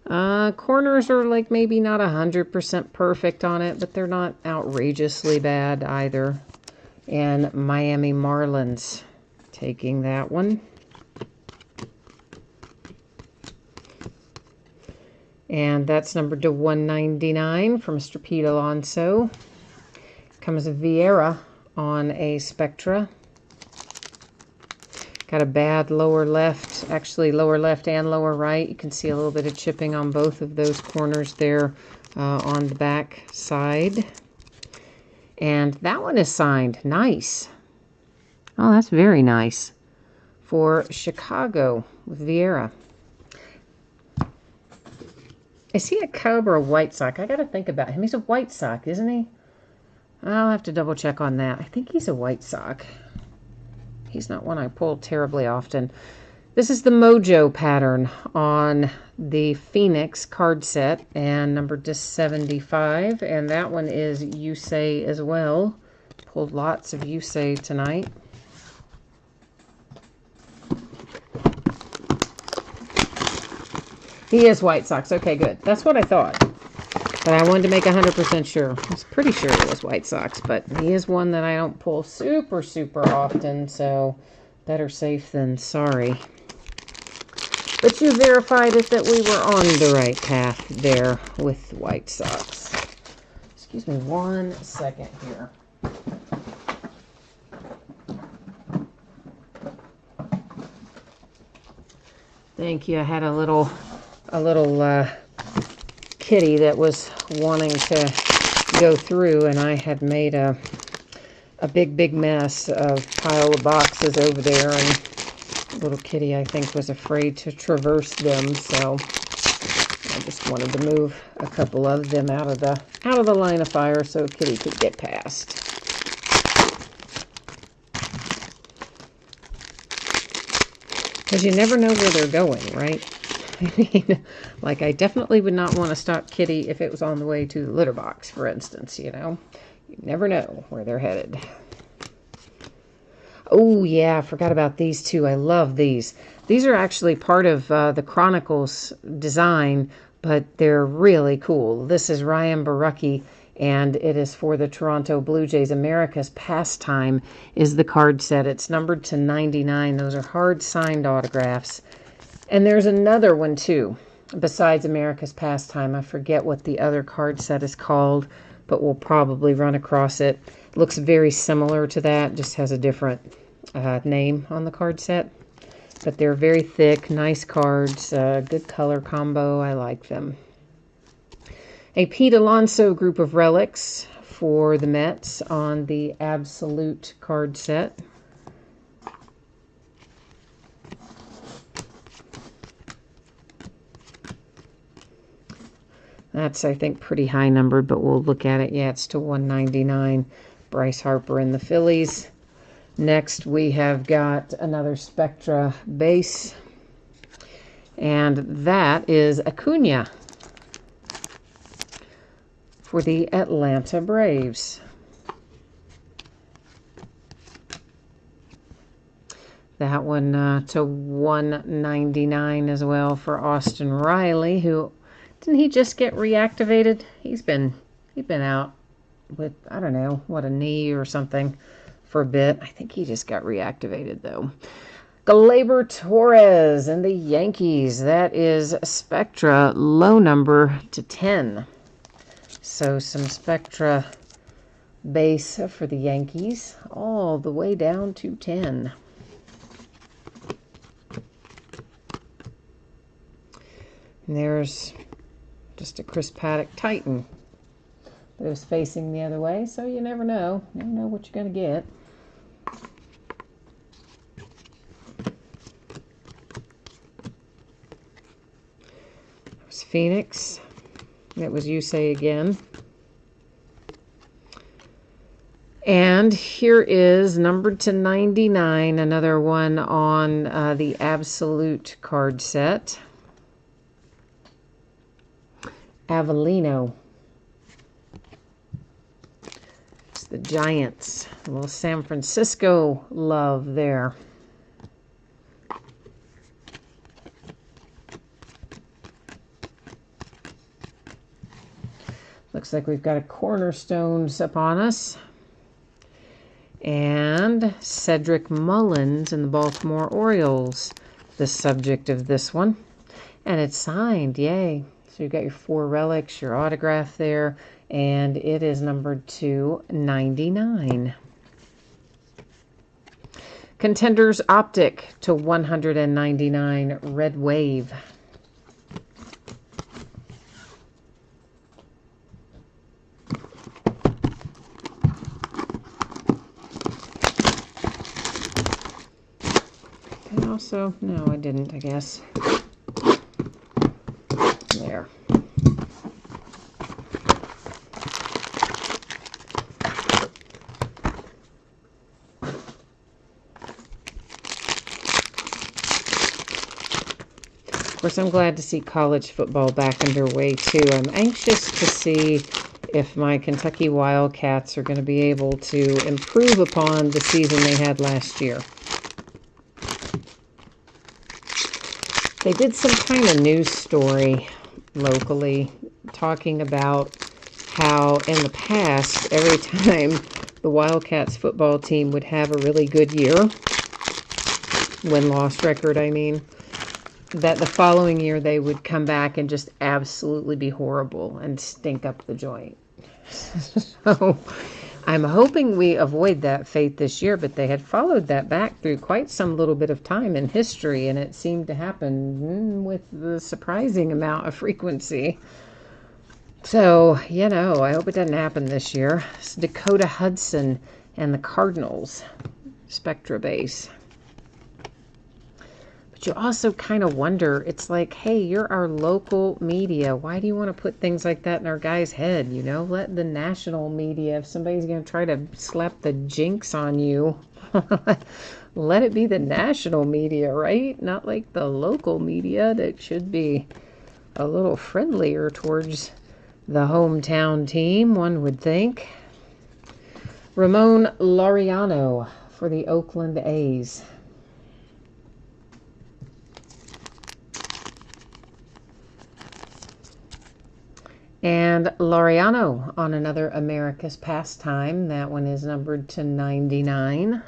Speaker 1: Corners are like maybe not 100% perfect on it, but they're not outrageously bad either. And Miami Marlins taking that one. And that's numbered to 199 from Mr. Pete Alonso. Comes Vieira on a Spectra. Got a bad lower left, actually lower left and lower right. You can see a little bit of chipping on both of those corners there on the back side. And that one is signed. Nice. Oh, that's very nice. For Chicago with Vieira. Is he a Cub or a White Sox? I got to think about him. He's a White Sox, isn't he? I'll have to double check on that. I think he's a White Sox. He's not one I pull terribly often. This is the Mojo pattern on the Phoenix card set and numbered to 75. And that one is Yusei as well. Pulled lots of Yusei tonight. He is White Sox. Okay, good. That's what I thought. But I wanted to make 100% sure. I was pretty sure it was White Sox, but he is one that I don't pull super often, so better safe than sorry. But you verified it that we were on the right path there with White Sox. Excuse me 1 second here. Thank you. I had a little kitty that was wanting to go through, and I had made a big mess of pile of boxes over there, and little kitty, I think, was afraid to traverse them, so I just wanted to move a couple of them out of the line of fire so kitty could get past. Because you never know where they're going, right? I mean, like, I definitely would not want to stop kitty if it was on the way to the litter box, for instance, you know. You never know where they're headed. Oh, yeah, I forgot about these two. I love these. These are actually part of the Chronicles design, but they're really cool. This is Ryan Barucki, and it is for the Toronto Blue Jays. America's Pastime is the card set. It's numbered to 99. Those are hard-signed autographs. And there's another one, too, besides America's Pastime. I forget what the other card set is called, but we'll probably run across it. Looks very similar to that, just has a different name on the card set. But they're very thick, nice cards, good color combo. I like them. A Pete Alonso group of relics for the Mets on the Absolute card set. That's, I think, pretty high numbered, but we'll look at it. Yeah, it's to 199. Bryce Harper and the Phillies. Next, we have got another Spectra base, and that is Acuna for the Atlanta Braves. That one to 199 as well for Austin Riley, who didn't he just get reactivated? He'd been out with, I don't know, what, a knee or something for a bit. I think he just got reactivated, though. Gleyber Torres and the Yankees. That is Spectra, low number to 10. So some Spectra base for the Yankees, all the way down to 10. And there's just a Chris Paddock Titan. But it was facing the other way, so you never know. You never know what you're going to get. That was Phoenix. That was Yusei again. And here is numbered to 99, another one on the Absolute card set. Avellino. It's the Giants. A little San Francisco love there. Looks like we've got a Cornerstones upon us. And Cedric Mullins and the Baltimore Orioles, the subject of this one. And it's signed, yay. So you've got your 4 relics, your autograph there, and it is numbered to 99. Contenders Optic to 199, Red Wave. And also, no, I didn't, I guess. There. course, I'm glad to see college football back underway, too. I'm anxious to see if my Kentucky Wildcats are going to be able to improve upon the season they had last year. They did some kind of news story locally talking about how in the past, every time the Wildcats football team would have a really good year, win-loss record, I mean, that the following year they would come back and just absolutely be horrible and stink up the joint. So I'm hoping we avoid that fate this year, but they had followed that back through quite some little bit of time in history, and it seemed to happen with the surprising amount of frequency. So, you know, I hope it doesn't happen this year. It's Dakota Hudson and the Cardinals, Spectra base. But you also kind of wonder, it's like, hey, you're our local media. Why do you want to put things like that in our guy's head, you know? Let the national media, if somebody's going to try to slap the jinx on you, let it be the national media, right? Not like the local media that should be a little friendlier towards the hometown team, one would think. Ramon Laureano for the Oakland A's. And Laureano on another America's Pastime. That one is numbered to 99.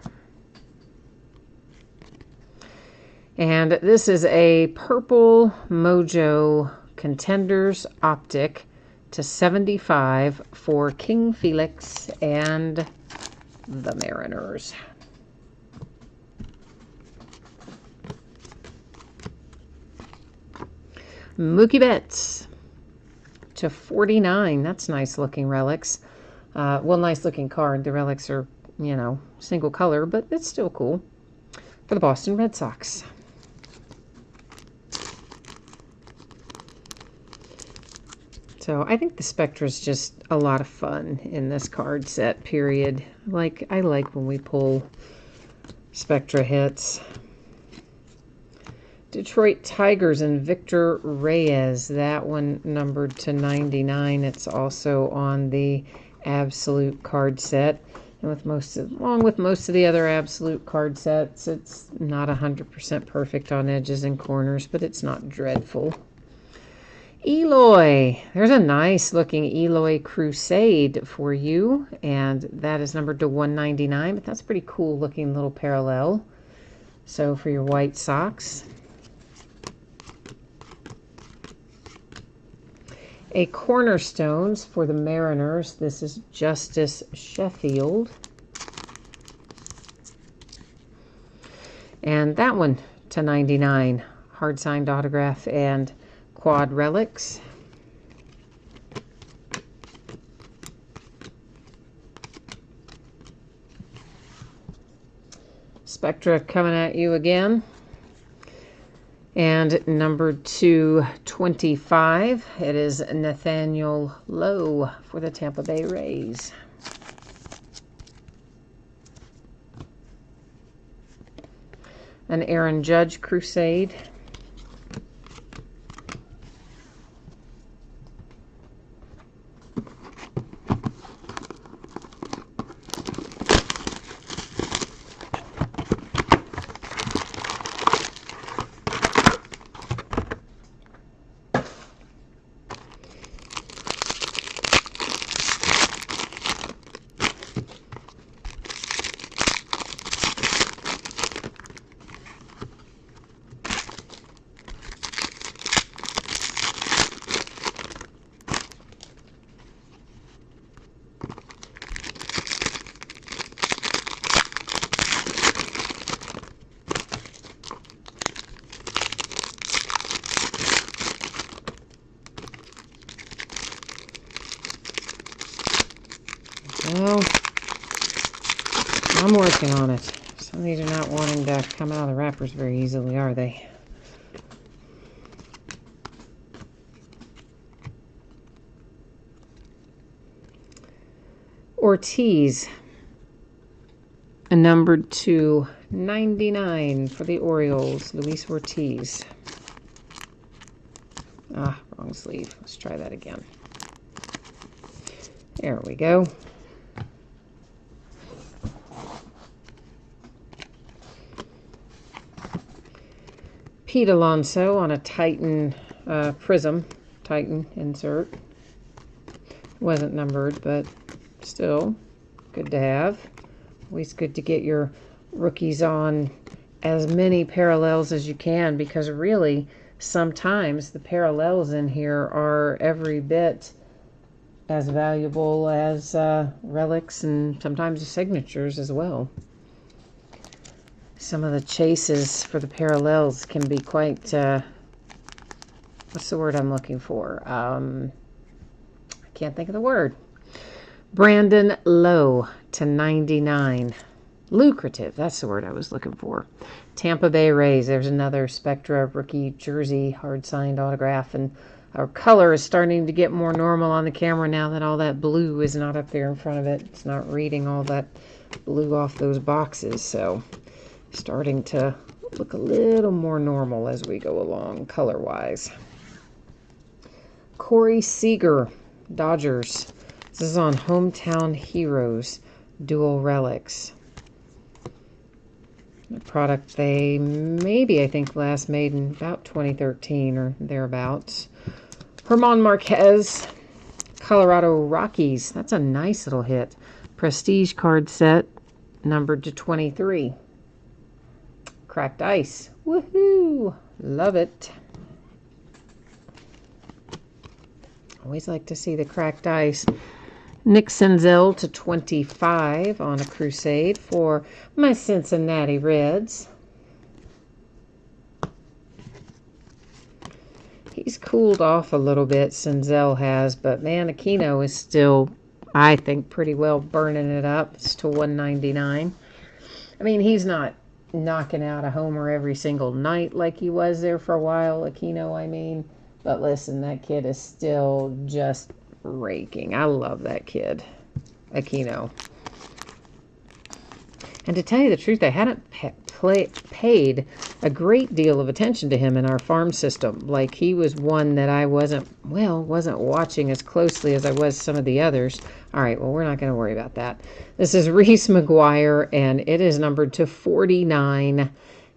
Speaker 1: And this is a Purple Mojo Contenders Optic to 75 for King Felix and the Mariners. Mookie Betts to 49. That's nice looking relics. Well, nice looking card. The relics are, you know, single color, but it's still cool. For the Boston Red Sox. So I think the Spectra is just a lot of fun in this card set, period. I like when we pull Spectra hits. Detroit Tigers and Victor Reyes. That one numbered to 99. It's also on the Absolute card set. And along with most of the other Absolute card sets, it's not 100% perfect on edges and corners, but it's not dreadful. Eloy. There's a nice looking Eloy Crusade for you, and that is numbered to 199, but that's a pretty cool looking little parallel. So for your White Sox. A Cornerstones for the Mariners. This is Justice Sheffield. And that one to 99. Hard signed autograph and quad relics. Spectra coming at you again. And number 225, it is Nathaniel Lowe for the Tampa Bay Rays. An Aaron Judge Crusade. Well, I'm working on it. Some of these are not wanting to come out of the wrappers very easily, are they? Ortiz, numbered to 99 for the Orioles, Luis Ortiz. Ah, wrong sleeve. Let's try that again. There we go. Pete Alonso on a Titan Prism. Titan insert. Wasn't numbered, but still good to have. Always good to get your rookies on as many parallels as you can, because really sometimes the parallels in here are every bit as valuable as relics and sometimes the signatures as well. Some of the chases for the parallels can be quite, what's the word I'm looking for? I can't think of the word. Brandon Lowe /99. Lucrative, that's the word I was looking for. Tampa Bay Rays, there's another Spectra rookie jersey, hard signed autograph, and our color is starting to get more normal on the camera now that all that blue is not up there in front of it. It's not reading all that blue off those boxes, so starting to look a little more normal as we go along color-wise. Corey Seager, Dodgers. This is on Hometown Heroes, dual relics. A product they maybe, I think, last made in about 2013 or thereabouts. Herman Marquez, Colorado Rockies. That's a nice little hit. Prestige card set, numbered to 23. Cracked ice. Woohoo! Love it. Always like to see the cracked ice. Nick Senzel /25 on a crusade for my Cincinnati Reds. He's cooled off a little bit, Senzel has, but man, Aquino is still, I think, pretty well burning it up. It's to $199. I mean, he's not knocking out a homer every single night like he was there for a while, Aquino, I mean. But listen, that kid is still just raking. I love that kid, Aquino. And to tell you the truth, I hadn't paid a great deal of attention to him in our farm system. Like, he was one that I wasn't watching as closely as I was some of the others. All right, well, we're not going to worry about that. This is Reese McGuire, and it is numbered to 49.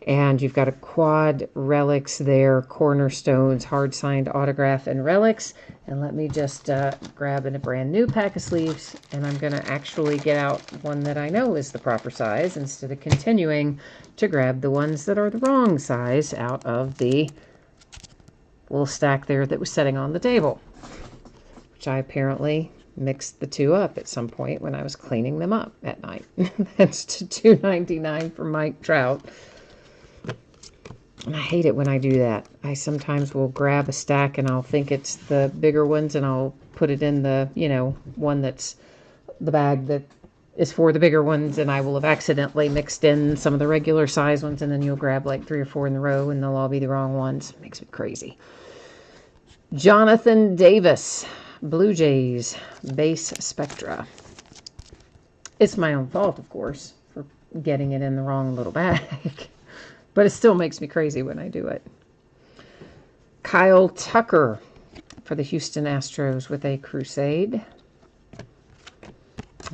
Speaker 1: And you've got a quad relics there, cornerstones, hard signed autograph, and relics. And let me just grab in a brand new pack of sleeves, and I'm going to actually get out one that I know is the proper size instead of continuing to grab the ones that are the wrong size out of the little stack there that was sitting on the table, which I apparently mixed the two up at some point when I was cleaning them up at night. That's to $2.99 for Mike Trout. And I hate it when I do that. I sometimes will grab a stack and I'll think it's the bigger ones and I'll put it in the, one that's the bag that is for the bigger ones, and I will have accidentally mixed in some of the regular size ones, and then you'll grab like 3 or 4 in a row and they'll all be the wrong ones. It makes me crazy. Jonathan Davis, Blue Jays, base Spectra. It's my own fault, of course, for getting it in the wrong little bag. But it still makes me crazy when I do it. Kyle Tucker for the Houston Astros with a crusade.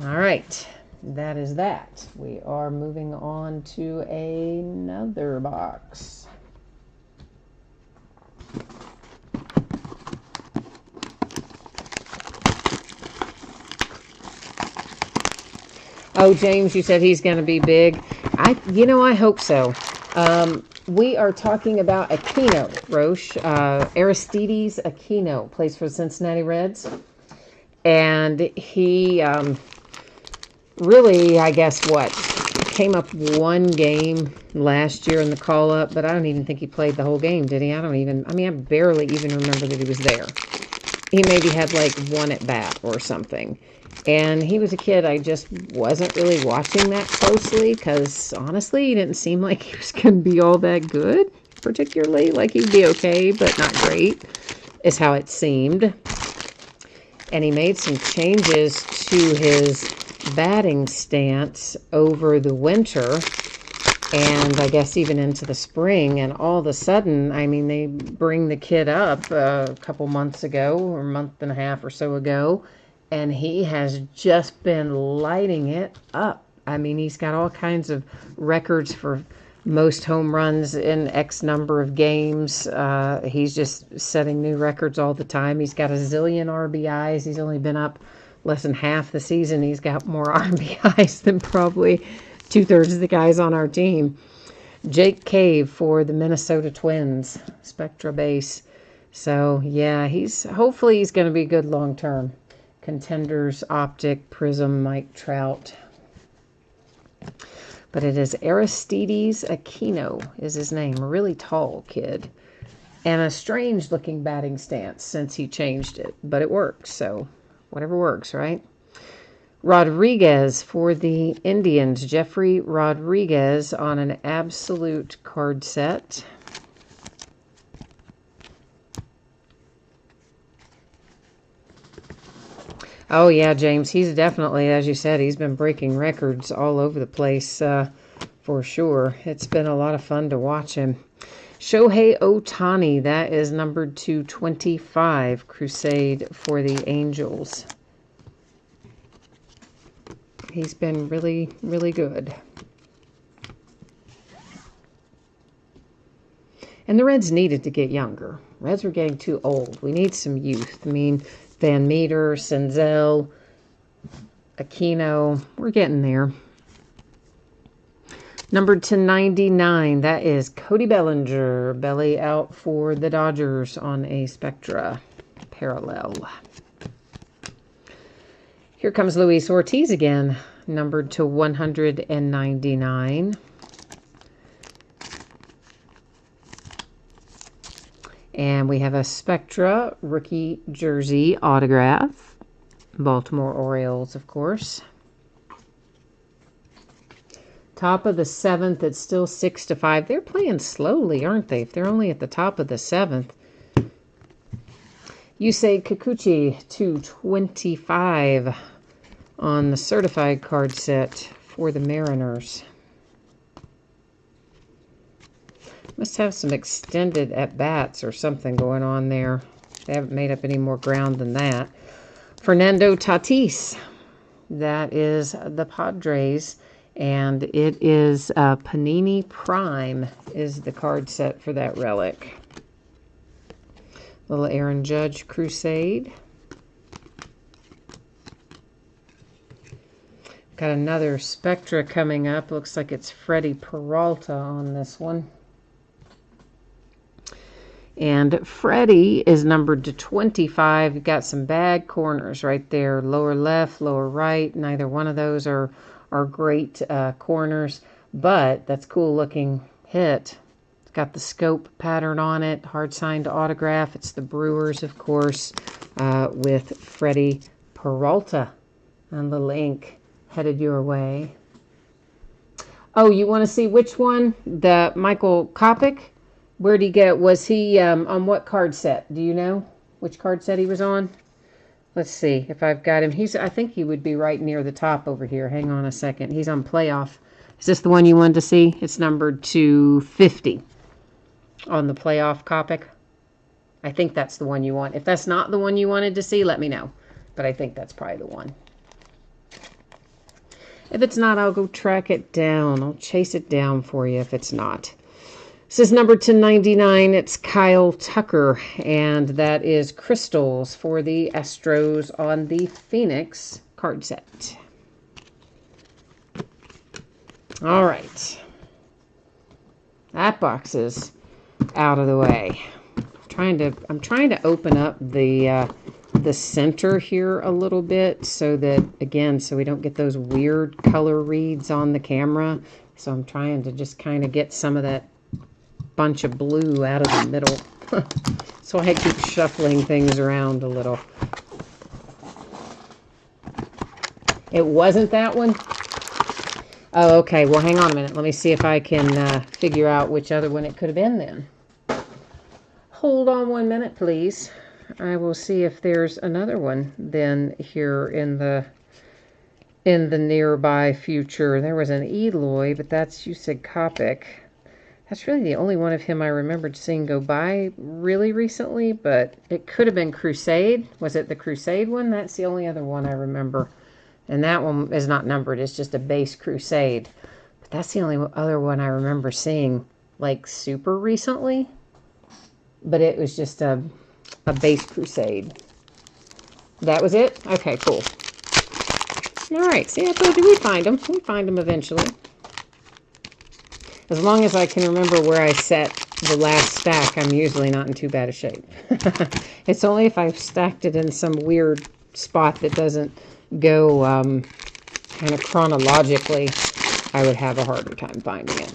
Speaker 1: All right, that is that. We are moving on to another box. Oh, James, you said he's going to be big. I hope so. We are talking about Aquino, Roche. Aristides Aquino plays for the Cincinnati Reds. And he really, I guess, came up one game last year in the call-up, but I don't even think he played the whole game, did he? I barely even remember that he was there. He maybe had like one at bat or something. And he was a kid I just wasn't really watching that closely because, honestly, he didn't seem like he was going to be all that good, particularly. Like, he'd be okay, but not great, is how it seemed. And he made some changes to his batting stance over the winter. and I guess even into the spring, and all of a sudden, I mean, they bring the kid up a couple months ago, or a month and a half or so ago, and he has just been lighting it up. I mean, he's got all kinds of records for most home runs in X number of games. He's just setting new records all the time. He's got a zillion RBIs. He's only been up less than half the season. He's got more RBIs than probably 2/3 of the guys on our team. Jake Cave for the Minnesota Twins, Spectra base. So yeah, hopefully he's going to be good long term. Contenders, Optic, Prism, Mike Trout. But it is Aristides Aquino is his name. A really tall kid. And a strange looking batting stance since he changed it. But it works, so whatever works, right? Rodriguez for the Indians. Jeffrey Rodriguez on an absolute card set. Oh, yeah, James. He's definitely, as you said, he's been breaking records all over the place for sure. It's been a lot of fun to watch him. Shohei Ohtani, that is numbered to 25, Crusade for the Angels. He's been really, really good. And the Reds needed to get younger. Reds were getting too old. We need some youth. I mean, Van Meter, Senzel, Aquino. We're getting there. Numbered to 99, that is Cody Bellinger. Belly out for the Dodgers on a Spectra parallel. Here comes Luis Ortiz again, numbered to 199. And we have a Spectra rookie jersey autograph. Baltimore Orioles, of course. Top of the 7th, it's still 6-5. They're playing slowly, aren't they? If they're only at the top of the 7th. Yusei Kikuchi, 225 on the certified card set for the Mariners. Must have some extended at-bats or something going on there. They haven't made up any more ground than that. Fernando Tatis. That is the Padres. And it is Panini Prime is the card set for that relic. Little Aaron Judge Crusade. Got another Spectra coming up. Looks like it's Freddie Peralta on this one. And Freddie is numbered to 25. You've got some bad corners right there. Lower left, lower right. Neither one of those are great corners. But that's cool looking hit. It's got the scope pattern on it. Hard signed autograph. It's the Brewers, of course, with Freddie Peralta. And little ink headed your way. Oh, you want to see which one? The Michael Kopech? Where'd he get? Was he on what card set? Do you know which card set he was on? Let's see if I've got him. I think he would be right near the top over here. Hang on a second. He's on playoff. Is this the one you wanted to see? It's numbered to 50 on the playoff Kopech. I think that's the one you want. If that's not the one you wanted to see, let me know. But I think that's probably the one. If it's not, I'll go track it down. I'll chase it down for you if it's not. This is numbered to 99. It's Kyle Tucker, and that is Crystals for the Astros on the Phoenix card set. All right. That box is out of the way. I'm trying to open up the center here a little bit so that, again, so we don't get those weird color reads on the camera. So I'm trying to just kind of get some of that bunch of blue out of the middle. So I keep shuffling things around a little. It wasn't that one? Oh, okay. Well, hang on a minute. Let me see if I can figure out which other one it could have been then. Hold on 1 minute, please. I will see if there's another one then here in the in the nearby future. There was an Eloy, but that's, you said, Copic. That's really the only one of him I remembered seeing go by really recently, but it could have been Crusade. Was it the Crusade one? That's the only other one I remember. And that one is not numbered. It's just a base Crusade. But that's the only other one I remember seeing, like, super recently. But it was just a base Crusade. That was it? Okay, cool. All right, see, I told you we'd find them. We'd find them eventually. As long as I can remember where I set the last stack, I'm usually not in too bad a shape. It's only if I've stacked it in some weird spot that doesn't go kind of chronologically, I would have a harder time finding it.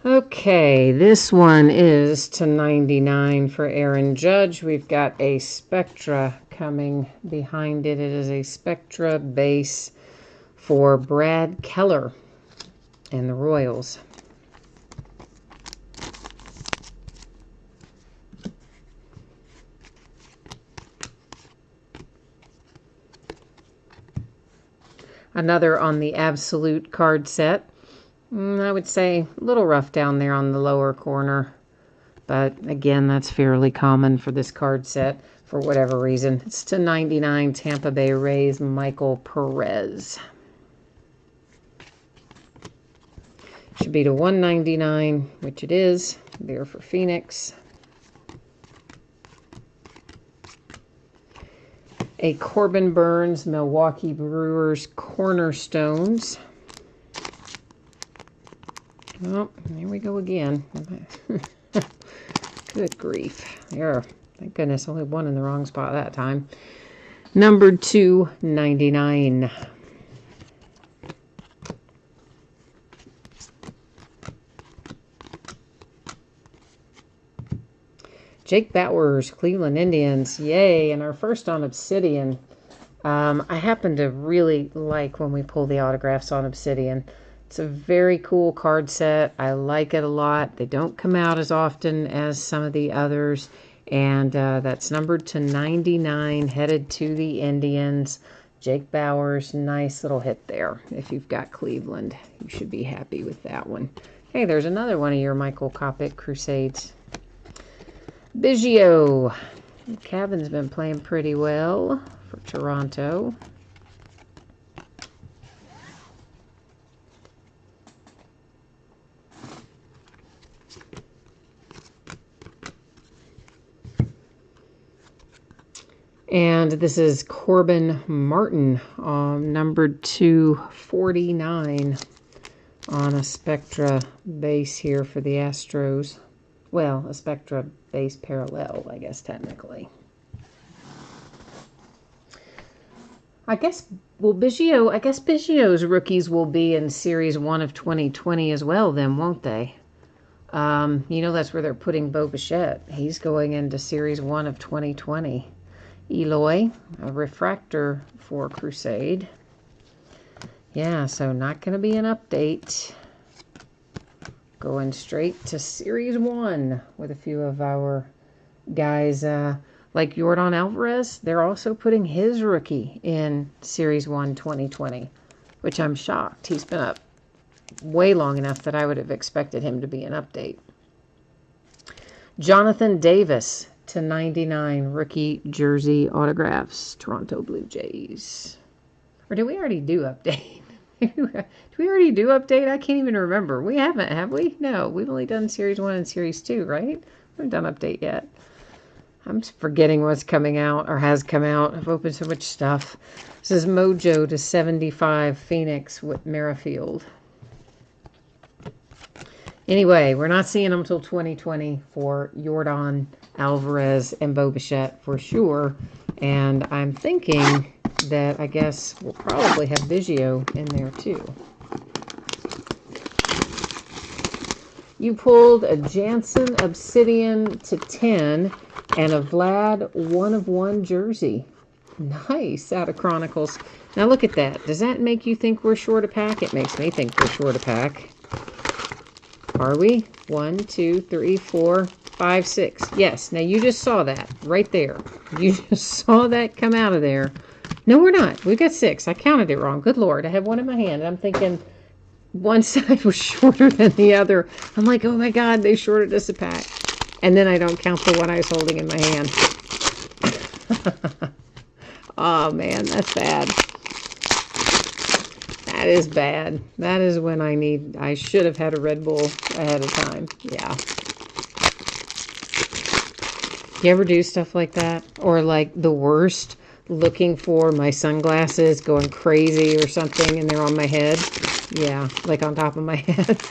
Speaker 1: Okay, this one is to 99 for Aaron Judge. We've got a Spectra coming behind it. It is a Spectra base for Brad Keller and the Royals. Another on the Absolute card set. I would say a little rough down there on the lower corner. But again, that's fairly common for this card set for whatever reason. It's to 99 Tampa Bay Rays, Michael Perez. Should be to 199, which it is. There for Phoenix. A Corbin Burns, Milwaukee Brewers Cornerstones. Oh, there we go again. Good grief. There. Thank goodness, only one in the wrong spot that time. Numbered 299. Jake Bauers, Cleveland Indians. Yay, and our first on Obsidian. I happen to really like when we pull the autographs on Obsidian. It's a very cool card set. I like it a lot. They don't come out as often as some of the others. And that's numbered to 99, headed to the Indians. Jake Bauers, nice little hit there. If you've got Cleveland, you should be happy with that one. Hey, there's another one of your Michael Copic Crusades. Biggio. Cavan's been playing pretty well for Toronto. And this is Corbin Martin, numbered 249 on a Spectra base here for the Astros. Well, a Spectra base parallel, I guess, technically. I guess Biggio's rookies will be in Series 1 of 2020 as well then, won't they? That's where they're putting Bo Bichette. He's going into Series 1 of 2020. Eloy, a refractor for Crusade. Yeah, so not going to be an update. Going straight to Series 1 with a few of our guys like Yordan Alvarez. They're also putting his rookie in Series 1 2020, which I'm shocked. He's been up way long enough that I would have expected him to be an update. Jonathan Davis to 99 rookie jersey autographs, Toronto Blue Jays. Or did we already do update? Did we already do update? I can't even remember. We haven't, have we? No, we've only done Series 1 and Series 2, right? We haven't done update yet. I'm forgetting what's coming out or has come out. I've opened so much stuff. This is Mojo to 75 Phoenix with Merrifield. Anyway, we're not seeing them until 2020 for Yordan Alvarez and Bo Bichette for sure. And I'm thinking that I guess we'll probably have Biggio in there too. You pulled a Jansen Obsidian to 10 And a Vlad 1/1 jersey. Nice, out of Chronicles. Now look at that. Does that make you think we're short a pack? It makes me think we're short a pack. Are we? 1, 2, 3, 4, 5, 6. Yes. Now you just saw that right there. You just saw that come out of there. No, we're not. We've got 6. I counted it wrong. Good Lord. I have one in my hand. And I'm thinking one side was shorter than the other. I'm like, oh my God, they shorted us a pack. And then I don't count the one I was holding in my hand. Oh man, that's bad. That is bad. That is when I should have had a Red Bull ahead of time. Yeah. You ever do stuff like that? Or like the worst, looking for my sunglasses, going crazy or something, and they're on my head? Yeah, like on top of my head.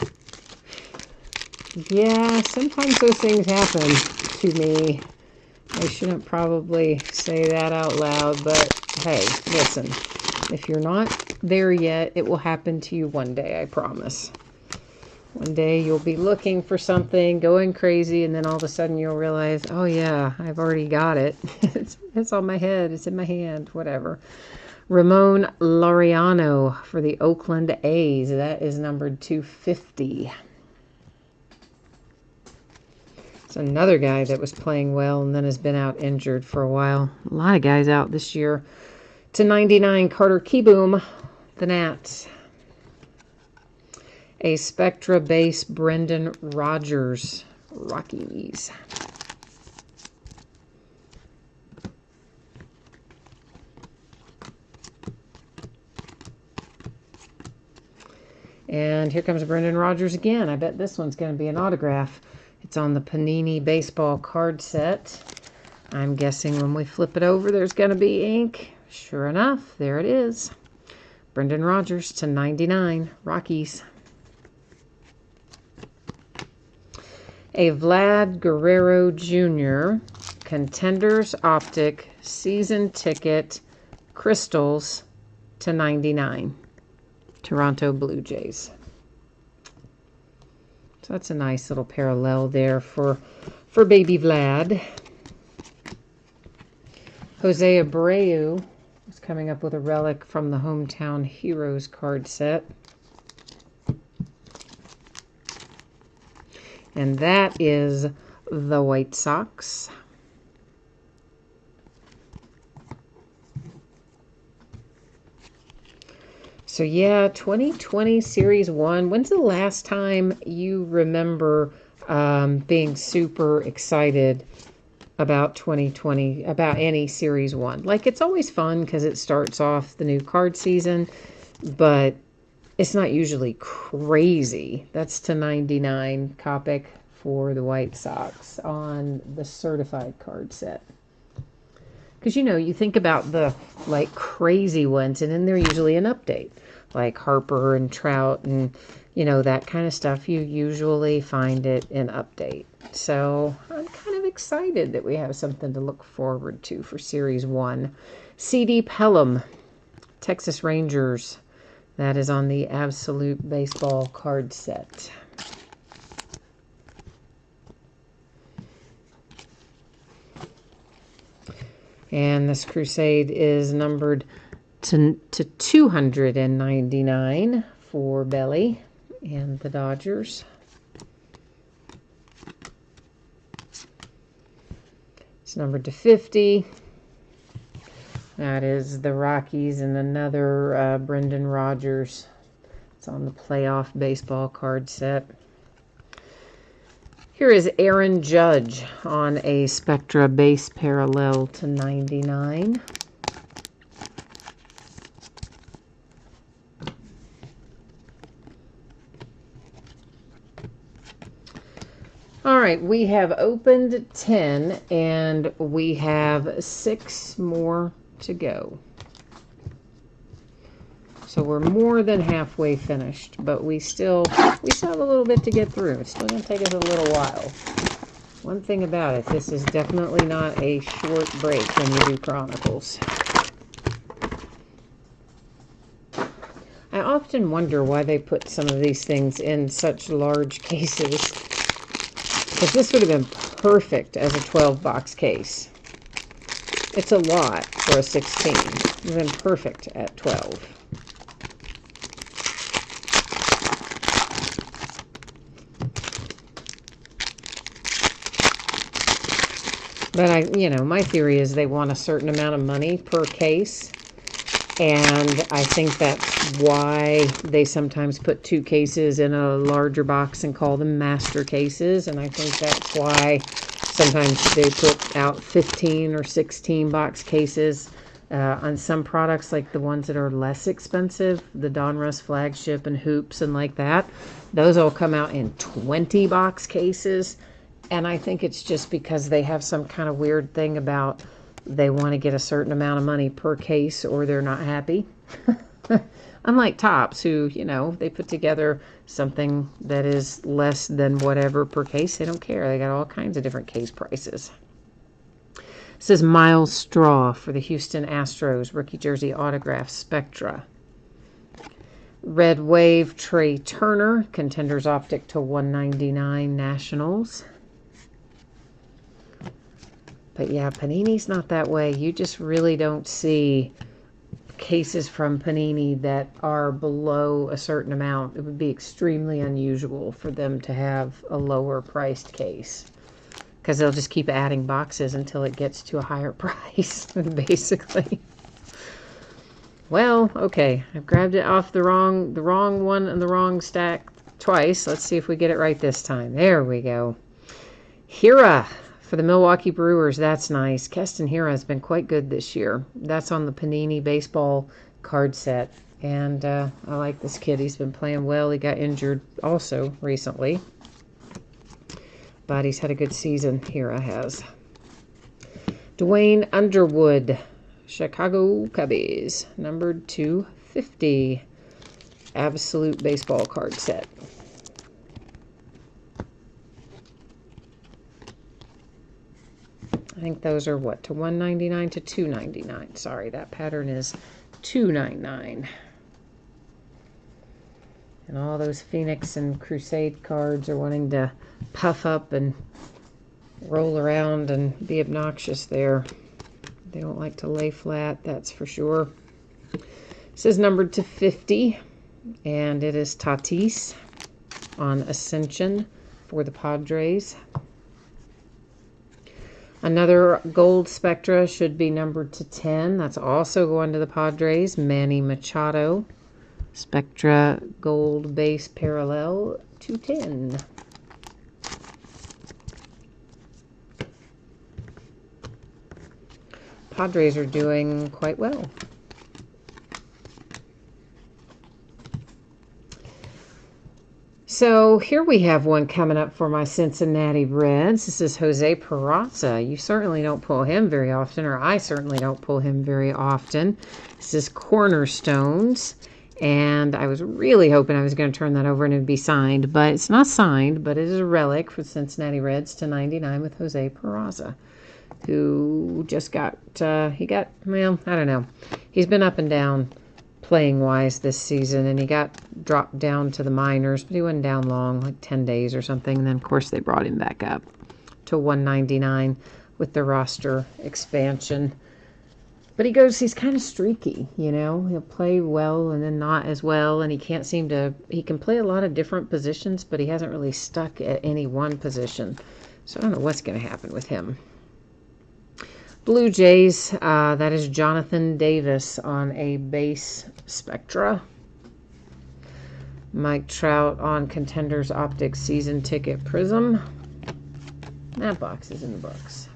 Speaker 1: Yeah, sometimes those things happen to me. I shouldn't probably say that out loud, but hey, listen. If you're not there yet, it will happen to you one day, I promise. One day you'll be looking for something, going crazy, and then all of a sudden you'll realize, oh yeah, I've already got it. It's on my head, it's in my hand, whatever. Ramon Laureano for the Oakland A's. That is numbered 250. It's another guy that was playing well and then has been out injured for a while. A lot of guys out this year. /99, Carter Kieboom, the Nats. A Spectra base, Brendan Rodgers, Rockies. And here comes Brendan Rodgers again. I bet this one's going to be an autograph. It's on the Panini baseball card set. I'm guessing when we flip it over, there's going to be ink. Sure enough, there it is. Brendan Rodgers /99, Rockies. A Vlad Guerrero Jr. Contenders Optic Season Ticket Crystals /99. Toronto Blue Jays. So that's a nice little parallel there for baby Vlad. Jose Abreu is coming up with a relic from the Hometown Heroes card set. And that is the White Sox. So yeah, 2020 Series 1. When's the last time you remember being super excited about 2020, about any Series 1? Like, it's always fun because it starts off the new card season, but it's not usually crazy. That's /99 Copic for the White Sox on the certified card set. Because, you know, you think about the, like, crazy ones, and then they're usually an update. Like Harper and Trout and, you know, that kind of stuff. You usually find it in update. So I'm kind of excited that we have something to look forward to for Series 1. C.D. Pelham, Texas Rangers. That is on the Absolute Baseball card set. And this Crusade is numbered to 299 for Belly and the Dodgers. It's numbered to 50. That is the Rockies and another Brendan Rodgers. It's on the playoff baseball card set. Here is Aaron Judge on a Spectra base parallel /99. All right, we have opened 10 and we have 6 more to go. So we're more than halfway finished, but we still have a little bit to get through. It's still going to take us a little while. One thing about it, this is definitely not a short break when you do Chronicles. I often wonder why they put some of these things in such large cases. Because this would have been perfect as a 12-box case. It's a lot for a 16. It's been perfect at 12. But my theory is they want a certain amount of money per case. And I think that's why they sometimes put 2 cases in a larger box and call them master cases. And I think that's why sometimes they put out 15 or 16 box cases on some products, like the ones that are less expensive, the Donruss flagship and hoops and like that. Those all come out in 20 box cases. And I think it's just because they have some kind of weird thing about they want to get a certain amount of money per case or they're not happy. Unlike Topps, who, they put together something that is less than whatever per case. They don't care. They got all kinds of different case prices. This is Miles Straw for the Houston Astros, rookie jersey autograph Spectra. Red Wave Trey Turner, Contenders Optic to 199 Nationals. But yeah, Panini's not that way. You just really don't see cases from Panini that are below a certain amount. It would be extremely unusual for them to have a lower priced case, because they'll just keep adding boxes until it gets to a higher price, basically. Well, okay. I've grabbed it off the wrong one and the wrong stack twice. Let's see if we get it right this time. There we go. Hira for the Milwaukee Brewers. That's nice. Keston Hira has been quite good this year. That's on the Panini baseball card set. And I like this kid. He's been playing well. He got injured also recently, but he's had a good season. Hira has. Dwayne Underwood, Chicago Cubbies, numbered 250. Absolute baseball card set. I think those are what, to $199 to $299. Sorry, that pattern is $299. And all those Phoenix and Crusade cards are wanting to puff up and roll around and be obnoxious there. They don't like to lay flat, that's for sure. This is numbered to 50, and it is Tatis on Ascension for the Padres. Another gold Spectra should be numbered to 10. That's also going to the Padres. Manny Machado. Spectra gold base parallel to 10. Padres are doing quite well. So here we have one coming up for my Cincinnati Reds. This is Jose Peraza. You certainly don't pull him very often, or I certainly don't pull him very often. This is Cornerstones, and I was really hoping I was going to turn that over and it would be signed, but it's not signed, but it is a relic for Cincinnati Reds to 99 with Jose Peraza, who just got, well, I don't know. He's been up and down playing wise this season, and he got dropped down to the minors, but he wasn't down long, like 10 days or something. And then of course they brought him back up to 199 with the roster expansion. But he's kind of streaky, he'll play well and then not as well, and he can play a lot of different positions, but he hasn't really stuck at any one position. So I don't know what's going to happen with him. Blue Jays, that is Jonathan Davis on a base Spectra. Mike Trout on Contenders Optics season ticket Prism. That box is in the books.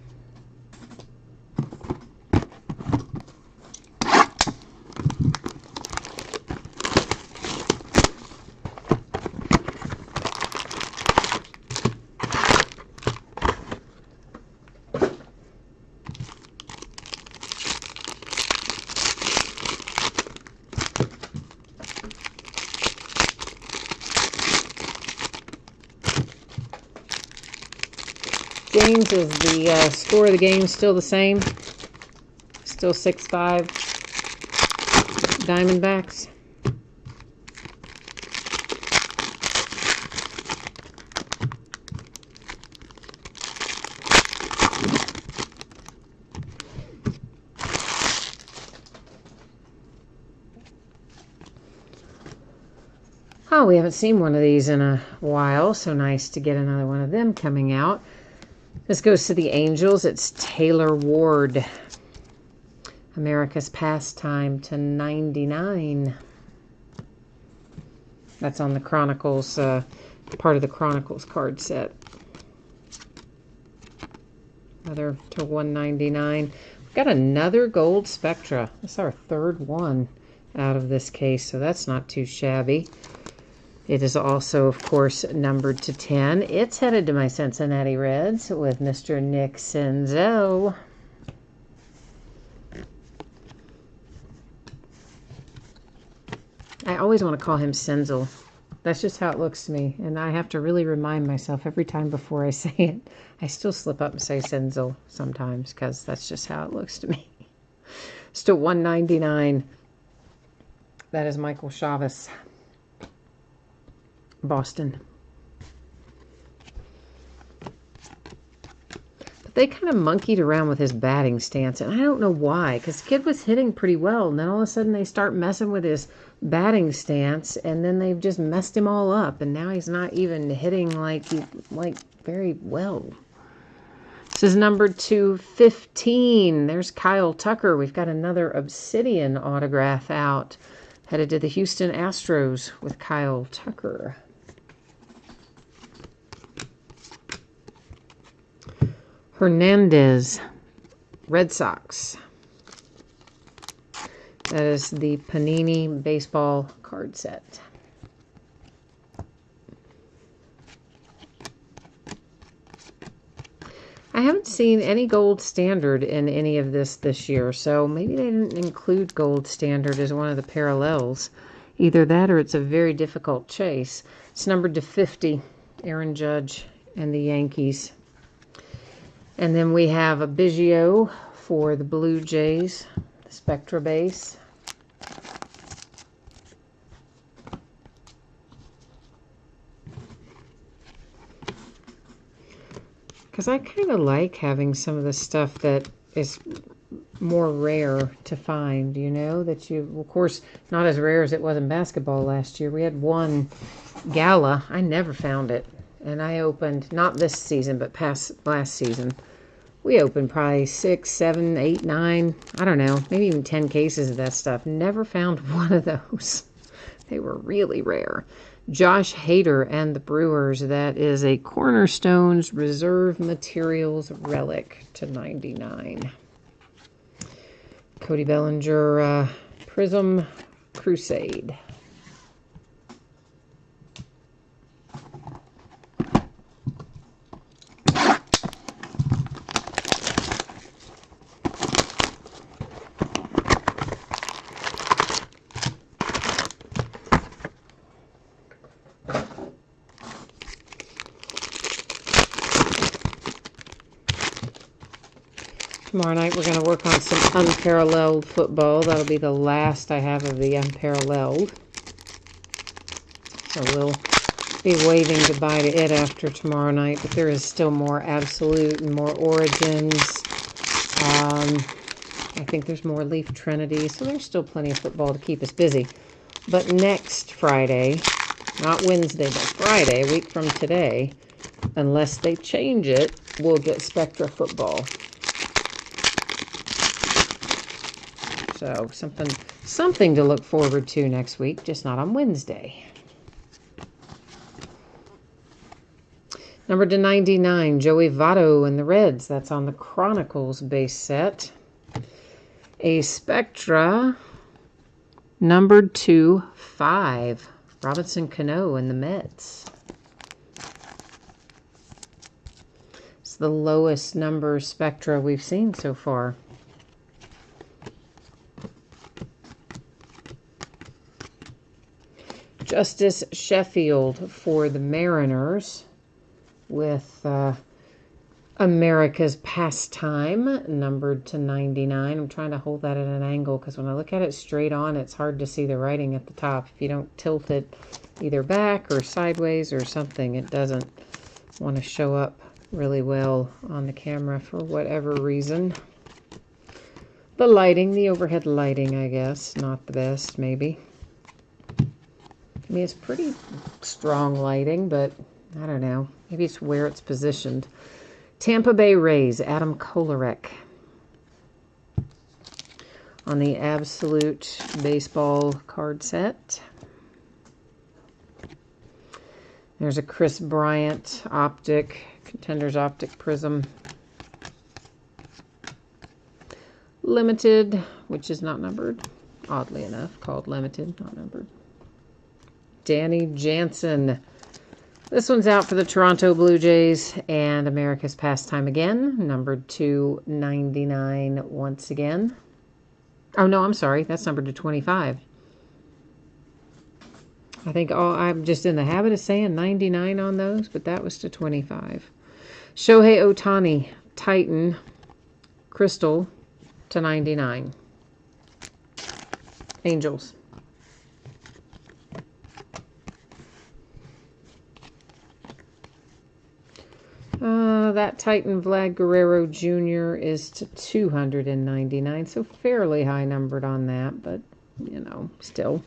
Speaker 1: James, is the score of the game still the same? Still 6-5 Diamondbacks? Oh, we haven't seen one of these in a while, so nice to get another one of them coming out. This goes to the Angels. It's Taylor Ward. America's Pastime to 99. That's on the Chronicles, part of the Chronicles card set. Another to 199. We've got another gold Spectra. That's our third one out of this case, so that's not too shabby. It is also, of course, numbered to 10. It's headed to my Cincinnati Reds with Mr. Nick Senzel. I always want to call him Senzel. That's just how it looks to me, and I have to really remind myself every time before I say it. I still slip up and say Senzel sometimes because that's just how it looks to me. Still 199. That is Michael Chavez. Boston. But they kind of monkeyed around with his batting stance, and I don't know why, because the kid was hitting pretty well, and then all of a sudden they start messing with his batting stance, and then they've just messed him all up, and now he's not even hitting like very well. This is numbered to 15. There's Kyle Tucker. We've got another Obsidian autograph out. Headed to the Houston Astros with Kyle Tucker. Hernandez, Red Sox. That is the Panini baseball card set. I haven't seen any gold standard in any of this year, so maybe they didn't include gold standard as one of the parallels. Either that or it's a very difficult chase. It's numbered to 50, Aaron Judge and the Yankees. And then we have a Biggio for the Blue Jays, the Spectra base. Because I kind of like having some of the stuff that is more rare to find, you know, that you, of course, not as rare as it was in basketball last year. We had one Gala. I never found it. And I opened, not this season, but last season. We opened probably 6, 7, 8, 9, I don't know, maybe even 10 cases of that stuff. Never found one of those. They were really rare. Josh Hader and the Brewers. That is a Cornerstones Reserve Materials Relic to 99. Cody Bellinger Prism Crusade. Tomorrow night we're going to work on some unparalleled football. That'll be the last I have of the unparalleled. So we'll be waving goodbye to it after tomorrow night. But there is still more Absolute and more Origins. I think there's more Leaf Trinity. So there's still plenty of football to keep us busy. But next Friday, not Wednesday, but Friday, a week from today, unless they change it, we'll get Spectra football. So something to look forward to next week, just not on Wednesday. Number to 99, Joey Votto and the Reds. That's on the Chronicles base set. A Spectra, numbered to 5, Robinson Cano and the Mets. It's the lowest number Spectra we've seen so far. Justice Sheffield for the Mariners with America's Pastime, numbered to 99. I'm trying to hold that at an angle because when I look at it straight on, it's hard to see the writing at the top. If you don't tilt it either back or sideways or something, it doesn't want to show up really well on the camera for whatever reason. The lighting, the overhead lighting, I guess, not the best, maybe. mean, it's pretty strong lighting, but I don't know. Maybe it's where it's positioned. Tampa Bay Rays, Adam Kolarek. On the Absolute Baseball card set. There's a Chris Bryant optic, Contenders optic prism. Limited, which is not numbered. Oddly enough, called limited, not numbered. Danny Jansen. This one's out for the Toronto Blue Jays and America's Pastime again. Numbered to 99 once again. Oh, no, I'm sorry. That's numbered to 25. I think I'm just in the habit of saying 99 on those, but that was to 25. Shohei Ohtani, Titan, Crystal, to 99. Angels. That Titan Vlad Guerrero Jr. is to 299, so fairly high numbered on that, but, you know, still.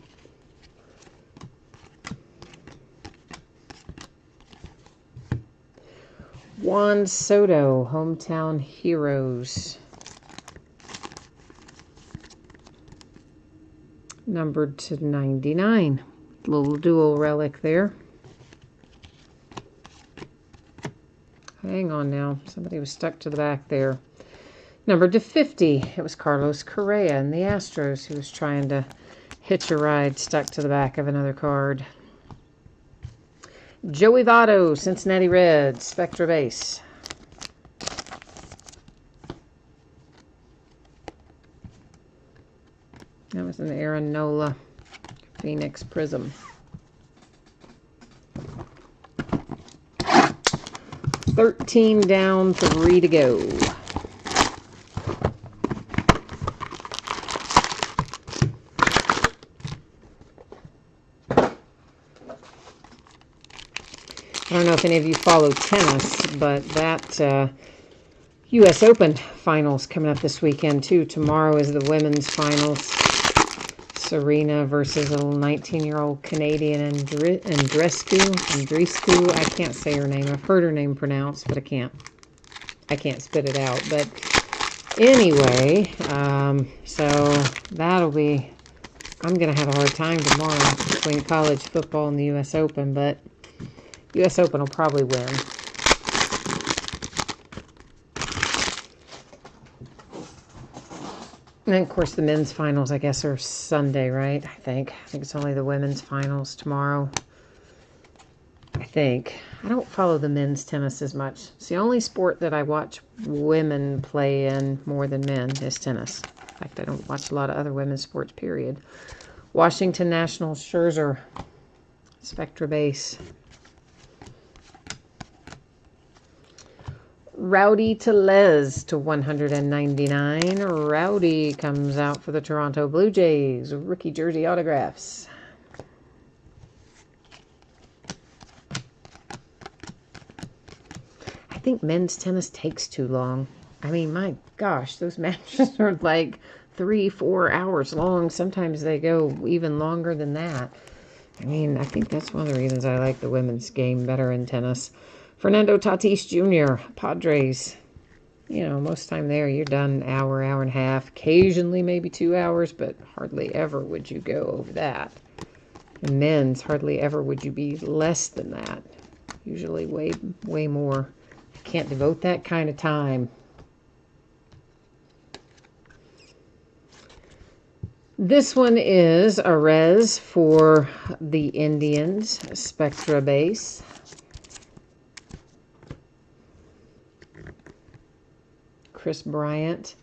Speaker 1: Juan Soto, Hometown Heroes. Numbered to 99. Little dual relic there. Hang on now. Somebody was stuck to the back there. Numbered to 50. It was Carlos Correa in the Astros who was trying to hitch a ride, stuck to the back of another card. Joey Votto, Cincinnati Reds, Spectra Base. That was an Aaron Nola Phoenix Prism. 13 down, 3 to go. I don't know if any of you follow tennis, but that U.S. Open finals coming up this weekend, too. Tomorrow is the women's finals. Serena versus a little 19-year-old Canadian Andreescu. I can't say her name. I've heard her name pronounced, but I can't spit it out. But anyway, so that'll be, I'm going to have a hard time tomorrow between college football and the U.S. Open, but U.S. Open will probably win. And then, of course, the men's finals, I guess, are Sunday, right? I think it's only the women's finals tomorrow. I think. I don't follow the men's tennis as much. It's the only sport that I watch women play in more than men is tennis. In fact, I don't watch a lot of other women's sports, period. Washington Nationals, Scherzer, Spectra Base. Rowdy Tellez to 199. Rowdy comes out for the Toronto Blue Jays. Rookie jersey autographs. I think men's tennis takes too long. I mean, my gosh, those matches are like 3-4 hours long. Sometimes they go even longer than that. I mean, I think that's one of the reasons I like the women's game better in tennis. Fernando Tatis Jr., Padres. You know, most time there, you're done an hour, hour and a half. Occasionally, maybe 2 hours, but hardly ever would you go over that. In men's, hardly ever would you be less than that. Usually way more. I can't devote that kind of time. This one is a res for the Indians, Spectra Base. Chris Bryant.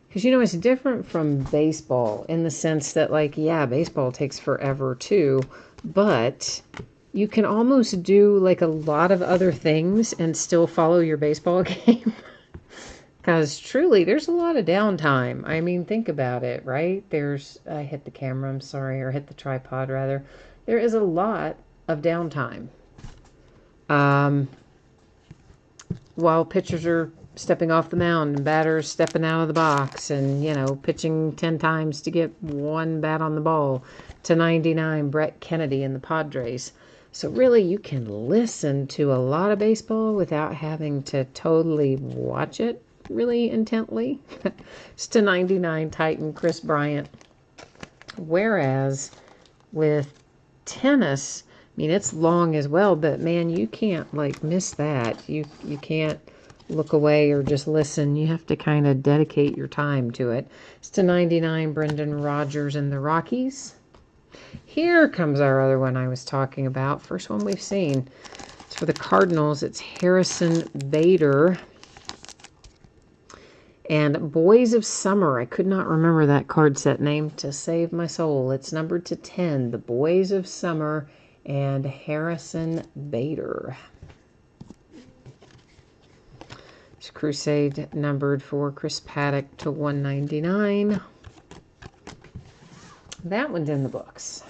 Speaker 1: Because, you know, it's different from baseball in the sense that, like, yeah, baseball takes forever too, but you can almost do, like, a lot of other things and still follow your baseball game. Because, truly, there's a lot of downtime. I mean, think about it, right? I hit the camera, I'm sorry, or hit the tripod, rather. There is a lot of downtime. While pitchers are stepping off the mound and batters stepping out of the box and, you know, pitching 10 times to get one bat on the ball. To 99, Brett Kennedy and the Padres. So really, you can listen to a lot of baseball without having to totally watch it really intently. It's to 99, Titan Chris Bryant. Whereas with tennis, I mean, it's long as well, but man, you can't like miss that. You can't look away or just listen. You have to kind of dedicate your time to it. It's to 99, Brendan Rodgers and the Rockies. Here comes our other one I was talking about. First one we've seen. It's for the Cardinals. It's Harrison Bader. And Boys of Summer. I could not remember that card set name to save my soul. It's numbered to 10. The Boys of Summer and Harrison Bader. It's Crusade numbered for Chris Paddock to 199. That one's in the books.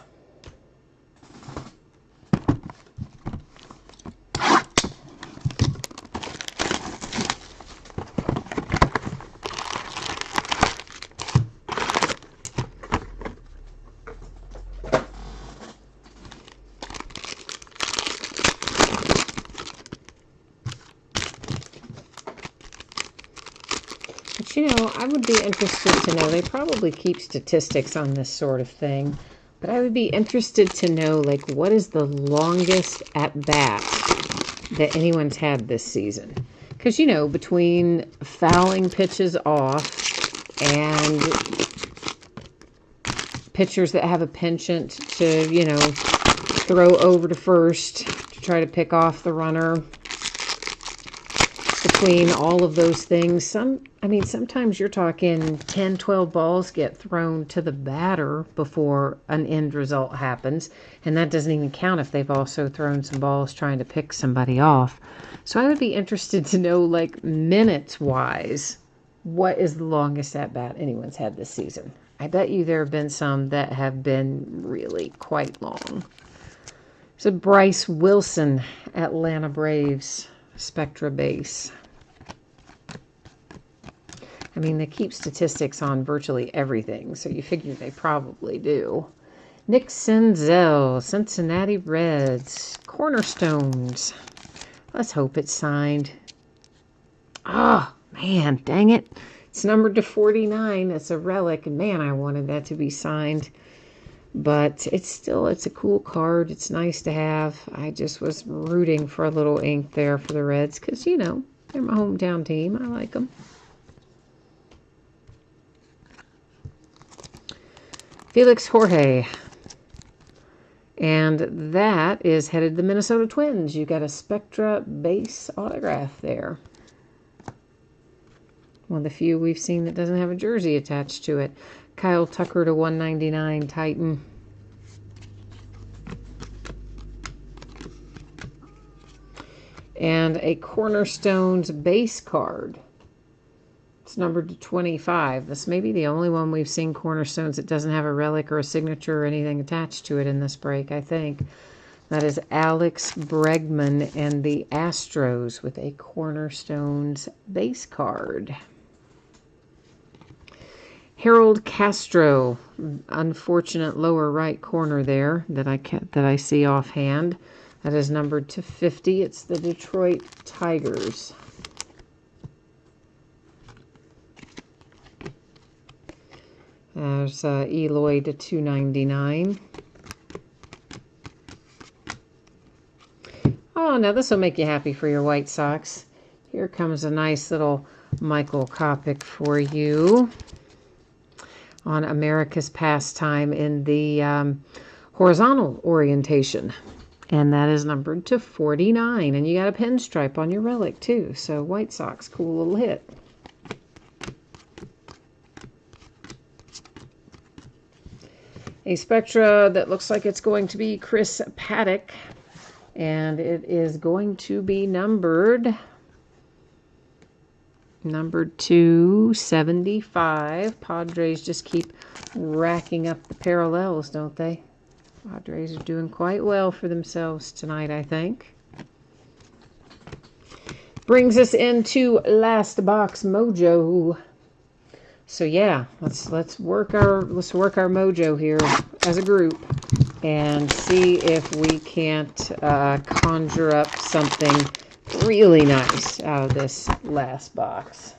Speaker 1: But you know, I would be interested to know, they probably keep statistics on this sort of thing, but I would be interested to know, like, what is the longest at-bat that anyone's had this season? Because, you know, between fouling pitches off and pitchers that have a penchant to, you know, throw over to first to try to pick off the runner, between all of those things, sometimes you're talking 10, 12 balls get thrown to the batter before an end result happens. And that doesn't even count if they've also thrown some balls trying to pick somebody off. So I would be interested to know, like, minutes-wise, what is the longest at-bat anyone's had this season. I bet you there have been some that have been really quite long. So Bryce Wilson, Atlanta Braves, Spectra base. I mean, they keep statistics on virtually everything, so you figure they probably do. Nick Senzel, Cincinnati Reds, Cornerstones. Let's hope it's signed. Oh, man, dang it. It's numbered to 49. It's a relic, and man, I wanted that to be signed. But it's a cool card. It's nice to have. I just was rooting for a little ink there for the Reds because, you know, they're my hometown team. I like them. Felix Jorge. And that is headed to the Minnesota Twins. You got a Spectra base autograph there. One of the few we've seen that doesn't have a jersey attached to it. Kyle Tucker to 199, Titan. And a Cornerstones base card. It's numbered to 25. This may be the only one we've seen Cornerstones that doesn't have a relic or a signature or anything attached to it in this break, I think. That is Alex Bregman and the Astros with a Cornerstones base card. Harold Castro, unfortunate lower right corner there that I see offhand. That is numbered to 50. It's the Detroit Tigers. There's Eloy to 299. Oh, now this will make you happy for your White Sox. Here comes a nice little Michael Kopech for you on America's Pastime in the horizontal orientation. And that is numbered to 49. And you got a pinstripe on your relic, too. So, White Sox, cool little hit. A Spectra that looks like it's going to be Chris Paddock. And it is going to be numbered to 75. Padres just keep racking up the parallels, don't they? Padres are doing quite well for themselves tonight, I think. Brings us into last box mojo. So yeah, let's work our mojo here as a group and see if we can't conjure up something really nice out of this last box.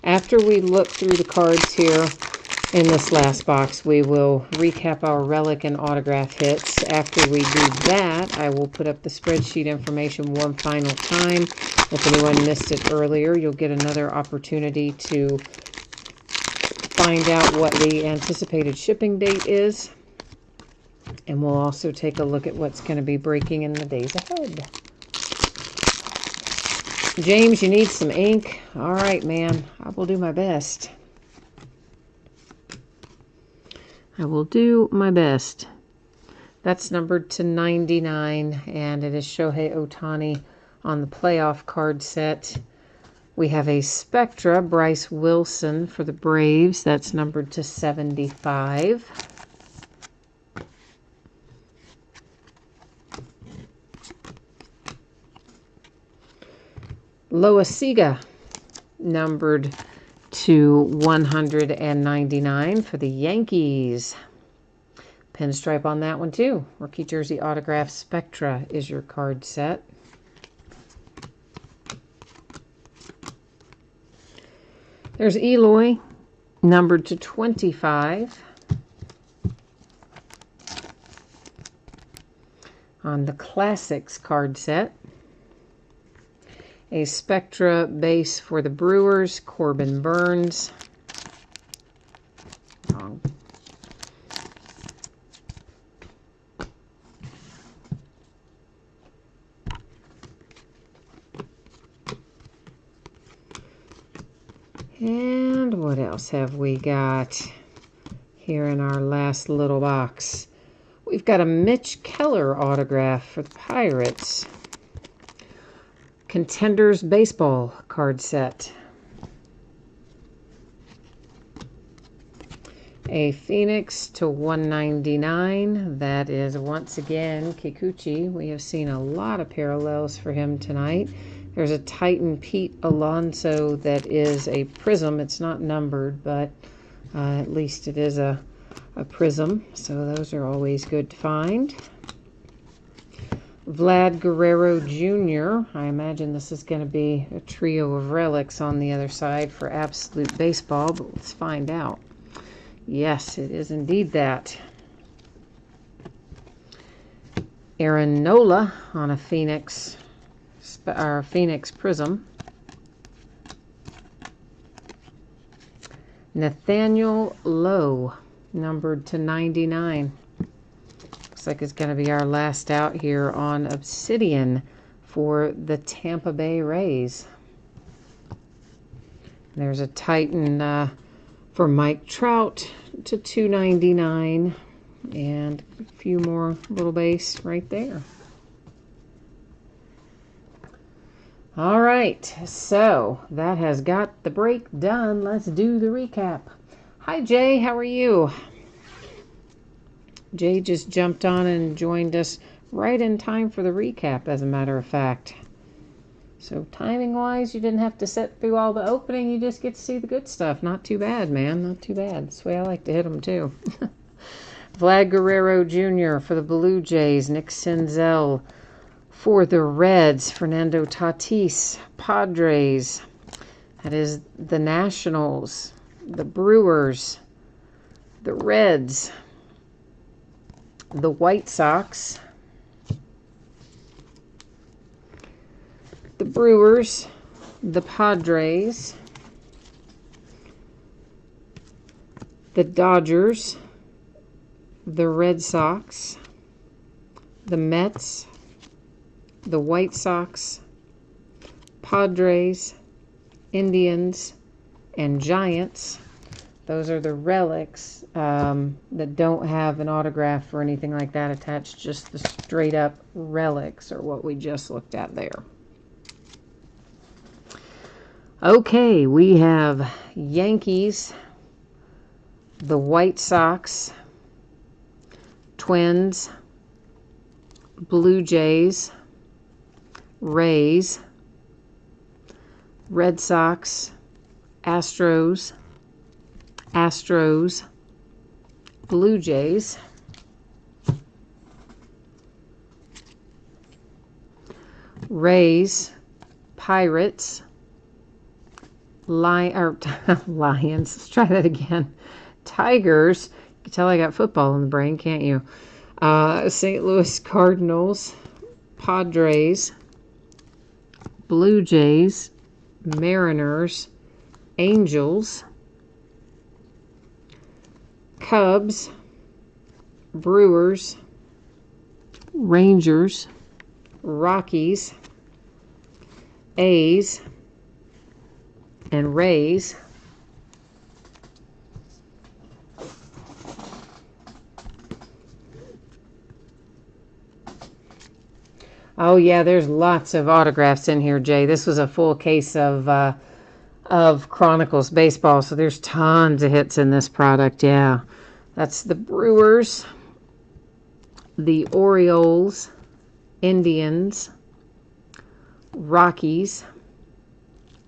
Speaker 1: After we look through the cards here in this last box, we will recap our relic and autograph hits. After we do that, I will put up the spreadsheet information one final time. If anyone missed it earlier, you'll get another opportunity to find out what the anticipated shipping date is. And we'll also take a look at what's going to be breaking in the days ahead. James, you need some ink? All right, man. I will do my best. I will do my best. That's numbered to 99, and it is Shohei Ohtani on the playoff card set. We have a Spectra, Bryce Wilson for the Braves. That's numbered to 75. Loasiga, numbered to 199 for the Yankees. Pinstripe on that one too. Rookie jersey autograph Spectra is your card set. There's Eloy, numbered to 25. On the Classics card set. A Spectra base for the Brewers, Corbin Burns. Wrong. And what else have we got here in our last little box? We've got a Mitch Keller autograph for the Pirates. Contenders Baseball card set. A Phoenix to 199. That is once again Kikuchi. We have seen a lot of parallels for him tonight. There's a Titan Pete Alonso that is a prism. It's not numbered, but at least it is a prism. So those are always good to find. Vlad Guerrero Jr. I imagine this is going to be a trio of relics on the other side for Absolute Baseball, but let's find out. Yes, it is indeed that. Aaron Nola on a Phoenix Prism. Nathaniel Lowe, numbered to 99. Looks like it's going to be our last out here on Obsidian for the Tampa Bay Rays. There's a Titan for Mike Trout to 299, and a few more little base right there. All right, so that has got the break done. Let's do the recap. Hi, Jay. How are you? Jay just jumped on and joined us right in time for the recap, as a matter of fact. So timing-wise, you didn't have to sit through all the opening. You just get to see the good stuff. Not too bad, man. Not too bad. That's the way I like to hit them, too. Vlad Guerrero Jr. for the Blue Jays. Nick Senzel for the Reds. Fernando Tatis. Padres. That is the Nationals. The Brewers. The Reds. The White Sox, the Brewers, the Padres, the Dodgers, the Red Sox, the Mets, the White Sox, Padres, Indians, and Giants. Those are the relics that don't have an autograph or anything like that attached, just the straight up relics are what we just looked at there. Okay, we have Yankees the White Sox, Twins, Blue Jays, Rays, Red Sox, Astros, Blue Jays, Rays, Pirates, Lions. Let's try that again. Tigers. You can tell I got football in the brain, can't you? St. Louis Cardinals, Padres, Blue Jays, Mariners, Angels, Cubs, Brewers, Rangers, Rockies, A's, and Rays. Oh yeah, there's lots of autographs in here, Jay. This was a full case of Chronicles baseball, so there's tons of hits in this product. Yeah, that's the Brewers, the Orioles, Indians, Rockies,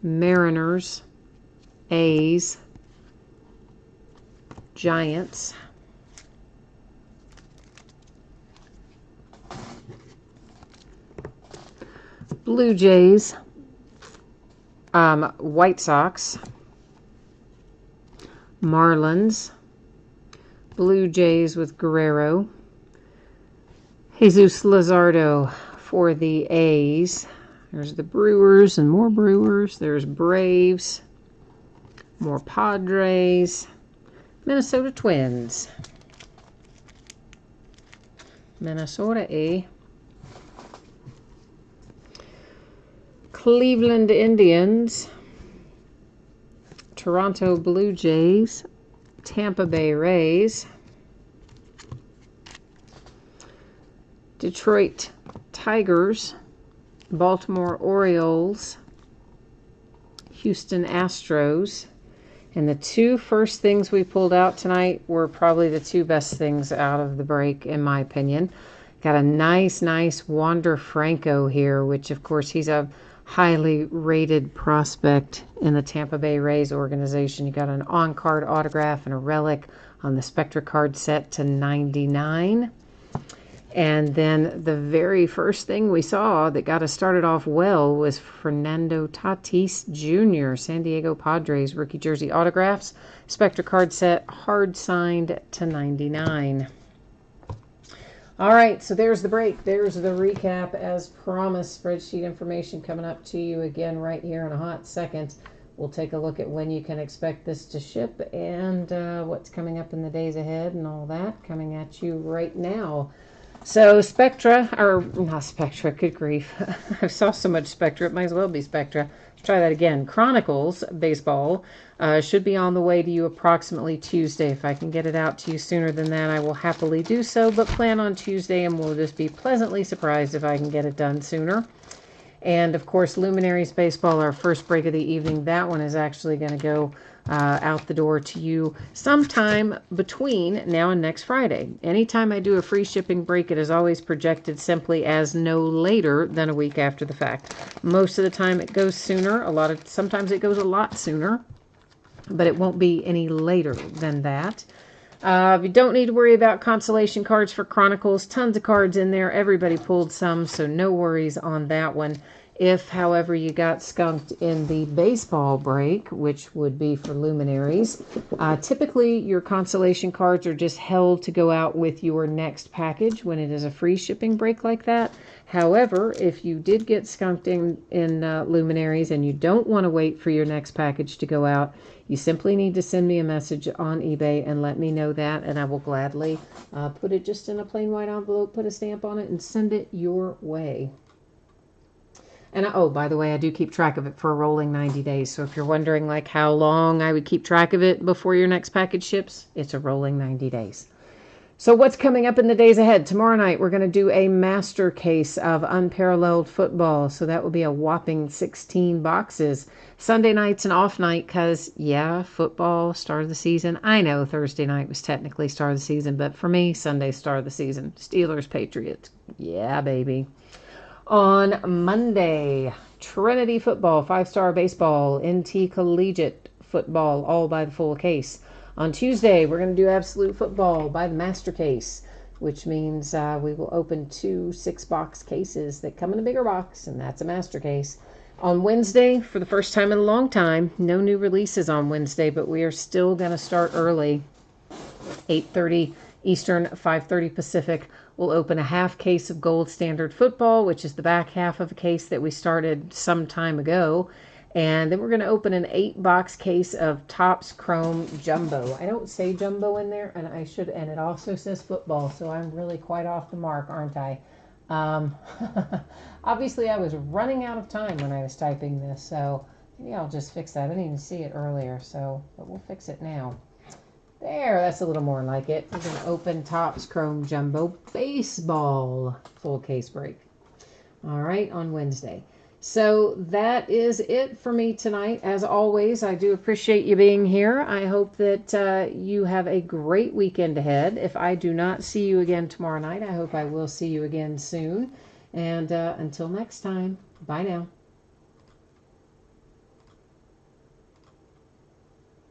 Speaker 1: Mariners, A's, Giants, Blue Jays, White Sox, Marlins, Blue Jays with Guerrero, Jesus Luzardo for the A's. There's the Brewers and more Brewers. There's Braves, more Padres, Minnesota Twins. Minnesota, eh? Cleveland Indians, Toronto Blue Jays, Tampa Bay Rays, Detroit Tigers, Baltimore Orioles, Houston Astros. And the two first things we pulled out tonight were probably the two best things out of the break, in my opinion. Got a nice Wander Franco here, which, of course, he's a highly rated prospect in the Tampa Bay Rays organization. You got an on-card autograph and a relic on the Spectra card set to 99. And then the very first thing we saw that got us started off well was Fernando Tatis Jr., San Diego Padres rookie jersey autographs, Spectra card set, hard signed to 99. All right, so there's the break. There's the recap as promised. Spreadsheet information coming up to you again right here in a hot second. We'll take a look at when you can expect this to ship and what's coming up in the days ahead and all that coming at you right now. So Spectra, or not Spectra, good grief. I saw so much Spectra, it might as well be Spectra. Let's try that again. Chronicles baseball should be on the way to you approximately Tuesday. If I can get it out to you sooner than that, I will happily do so, but plan on Tuesday and we'll just be pleasantly surprised if I can get it done sooner. And of course, Luminaries baseball, our first break of the evening, that one is actually going to go out the door to you sometime between now and next Friday. Anytime I do a free shipping break, it is always projected simply as no later than a week after the fact. Most of the time it goes sooner. Sometimes it goes a lot sooner, but it won't be any later than that. You don't need to worry about consolation cards for Chronicles. Tons of cards in there. Everybody pulled some, so no worries on that one. If, however, you got skunked in the baseball break, which would be for Luminaries, typically your consolation cards are just held to go out with your next package when it is a free shipping break like that. However, if you did get skunked in Luminaries and you don't want to wait for your next package to go out, you simply need to send me a message on eBay and let me know that, and I will gladly put it just in a plain white envelope, put a stamp on it, and send it your way. And oh, by the way, I do keep track of it for a rolling 90 days. So if you're wondering like how long I would keep track of it before your next package ships, it's a rolling 90 days. So what's coming up in the days ahead? Tomorrow night, we're going to do a master case of unparalleled football. So that will be a whopping 16 boxes. Sunday night's an off night because, yeah, football, start of the season. I know Thursday night was technically start of the season, but for me, Sunday's start of the season. Steelers, Patriots. Yeah, baby. On Monday, Trinity football, 5-star baseball, NT collegiate football, all by the full case. On Tuesday, we're going to do absolute football by the master case, which means we will open 2 6-box cases that come in a bigger box, and that's a master case. On Wednesday, for the first time in a long time, no new releases on Wednesday, but we are still going to start early. 8:30 Eastern, 5:30 Pacific. We'll open a half case of Gold Standard Football, which is the back half of a case that we started some time ago. And then we're going to open an 8-box case of Topps Chrome Jumbo. I don't say Jumbo in there, and I should, and it also says football, so I'm really quite off the mark, aren't I? Obviously, I was running out of time when I was typing this, so maybe I'll just fix that. I didn't even see it earlier, but we'll fix it now. There, that's a little more like it. We're going to open Topps Chrome Jumbo Baseball full case break. All right, on Wednesday. So that is it for me tonight. As always, I do appreciate you being here. I hope that you have a great weekend ahead. If I do not see you again tomorrow night, I hope I will see you again soon. And until next time, bye now.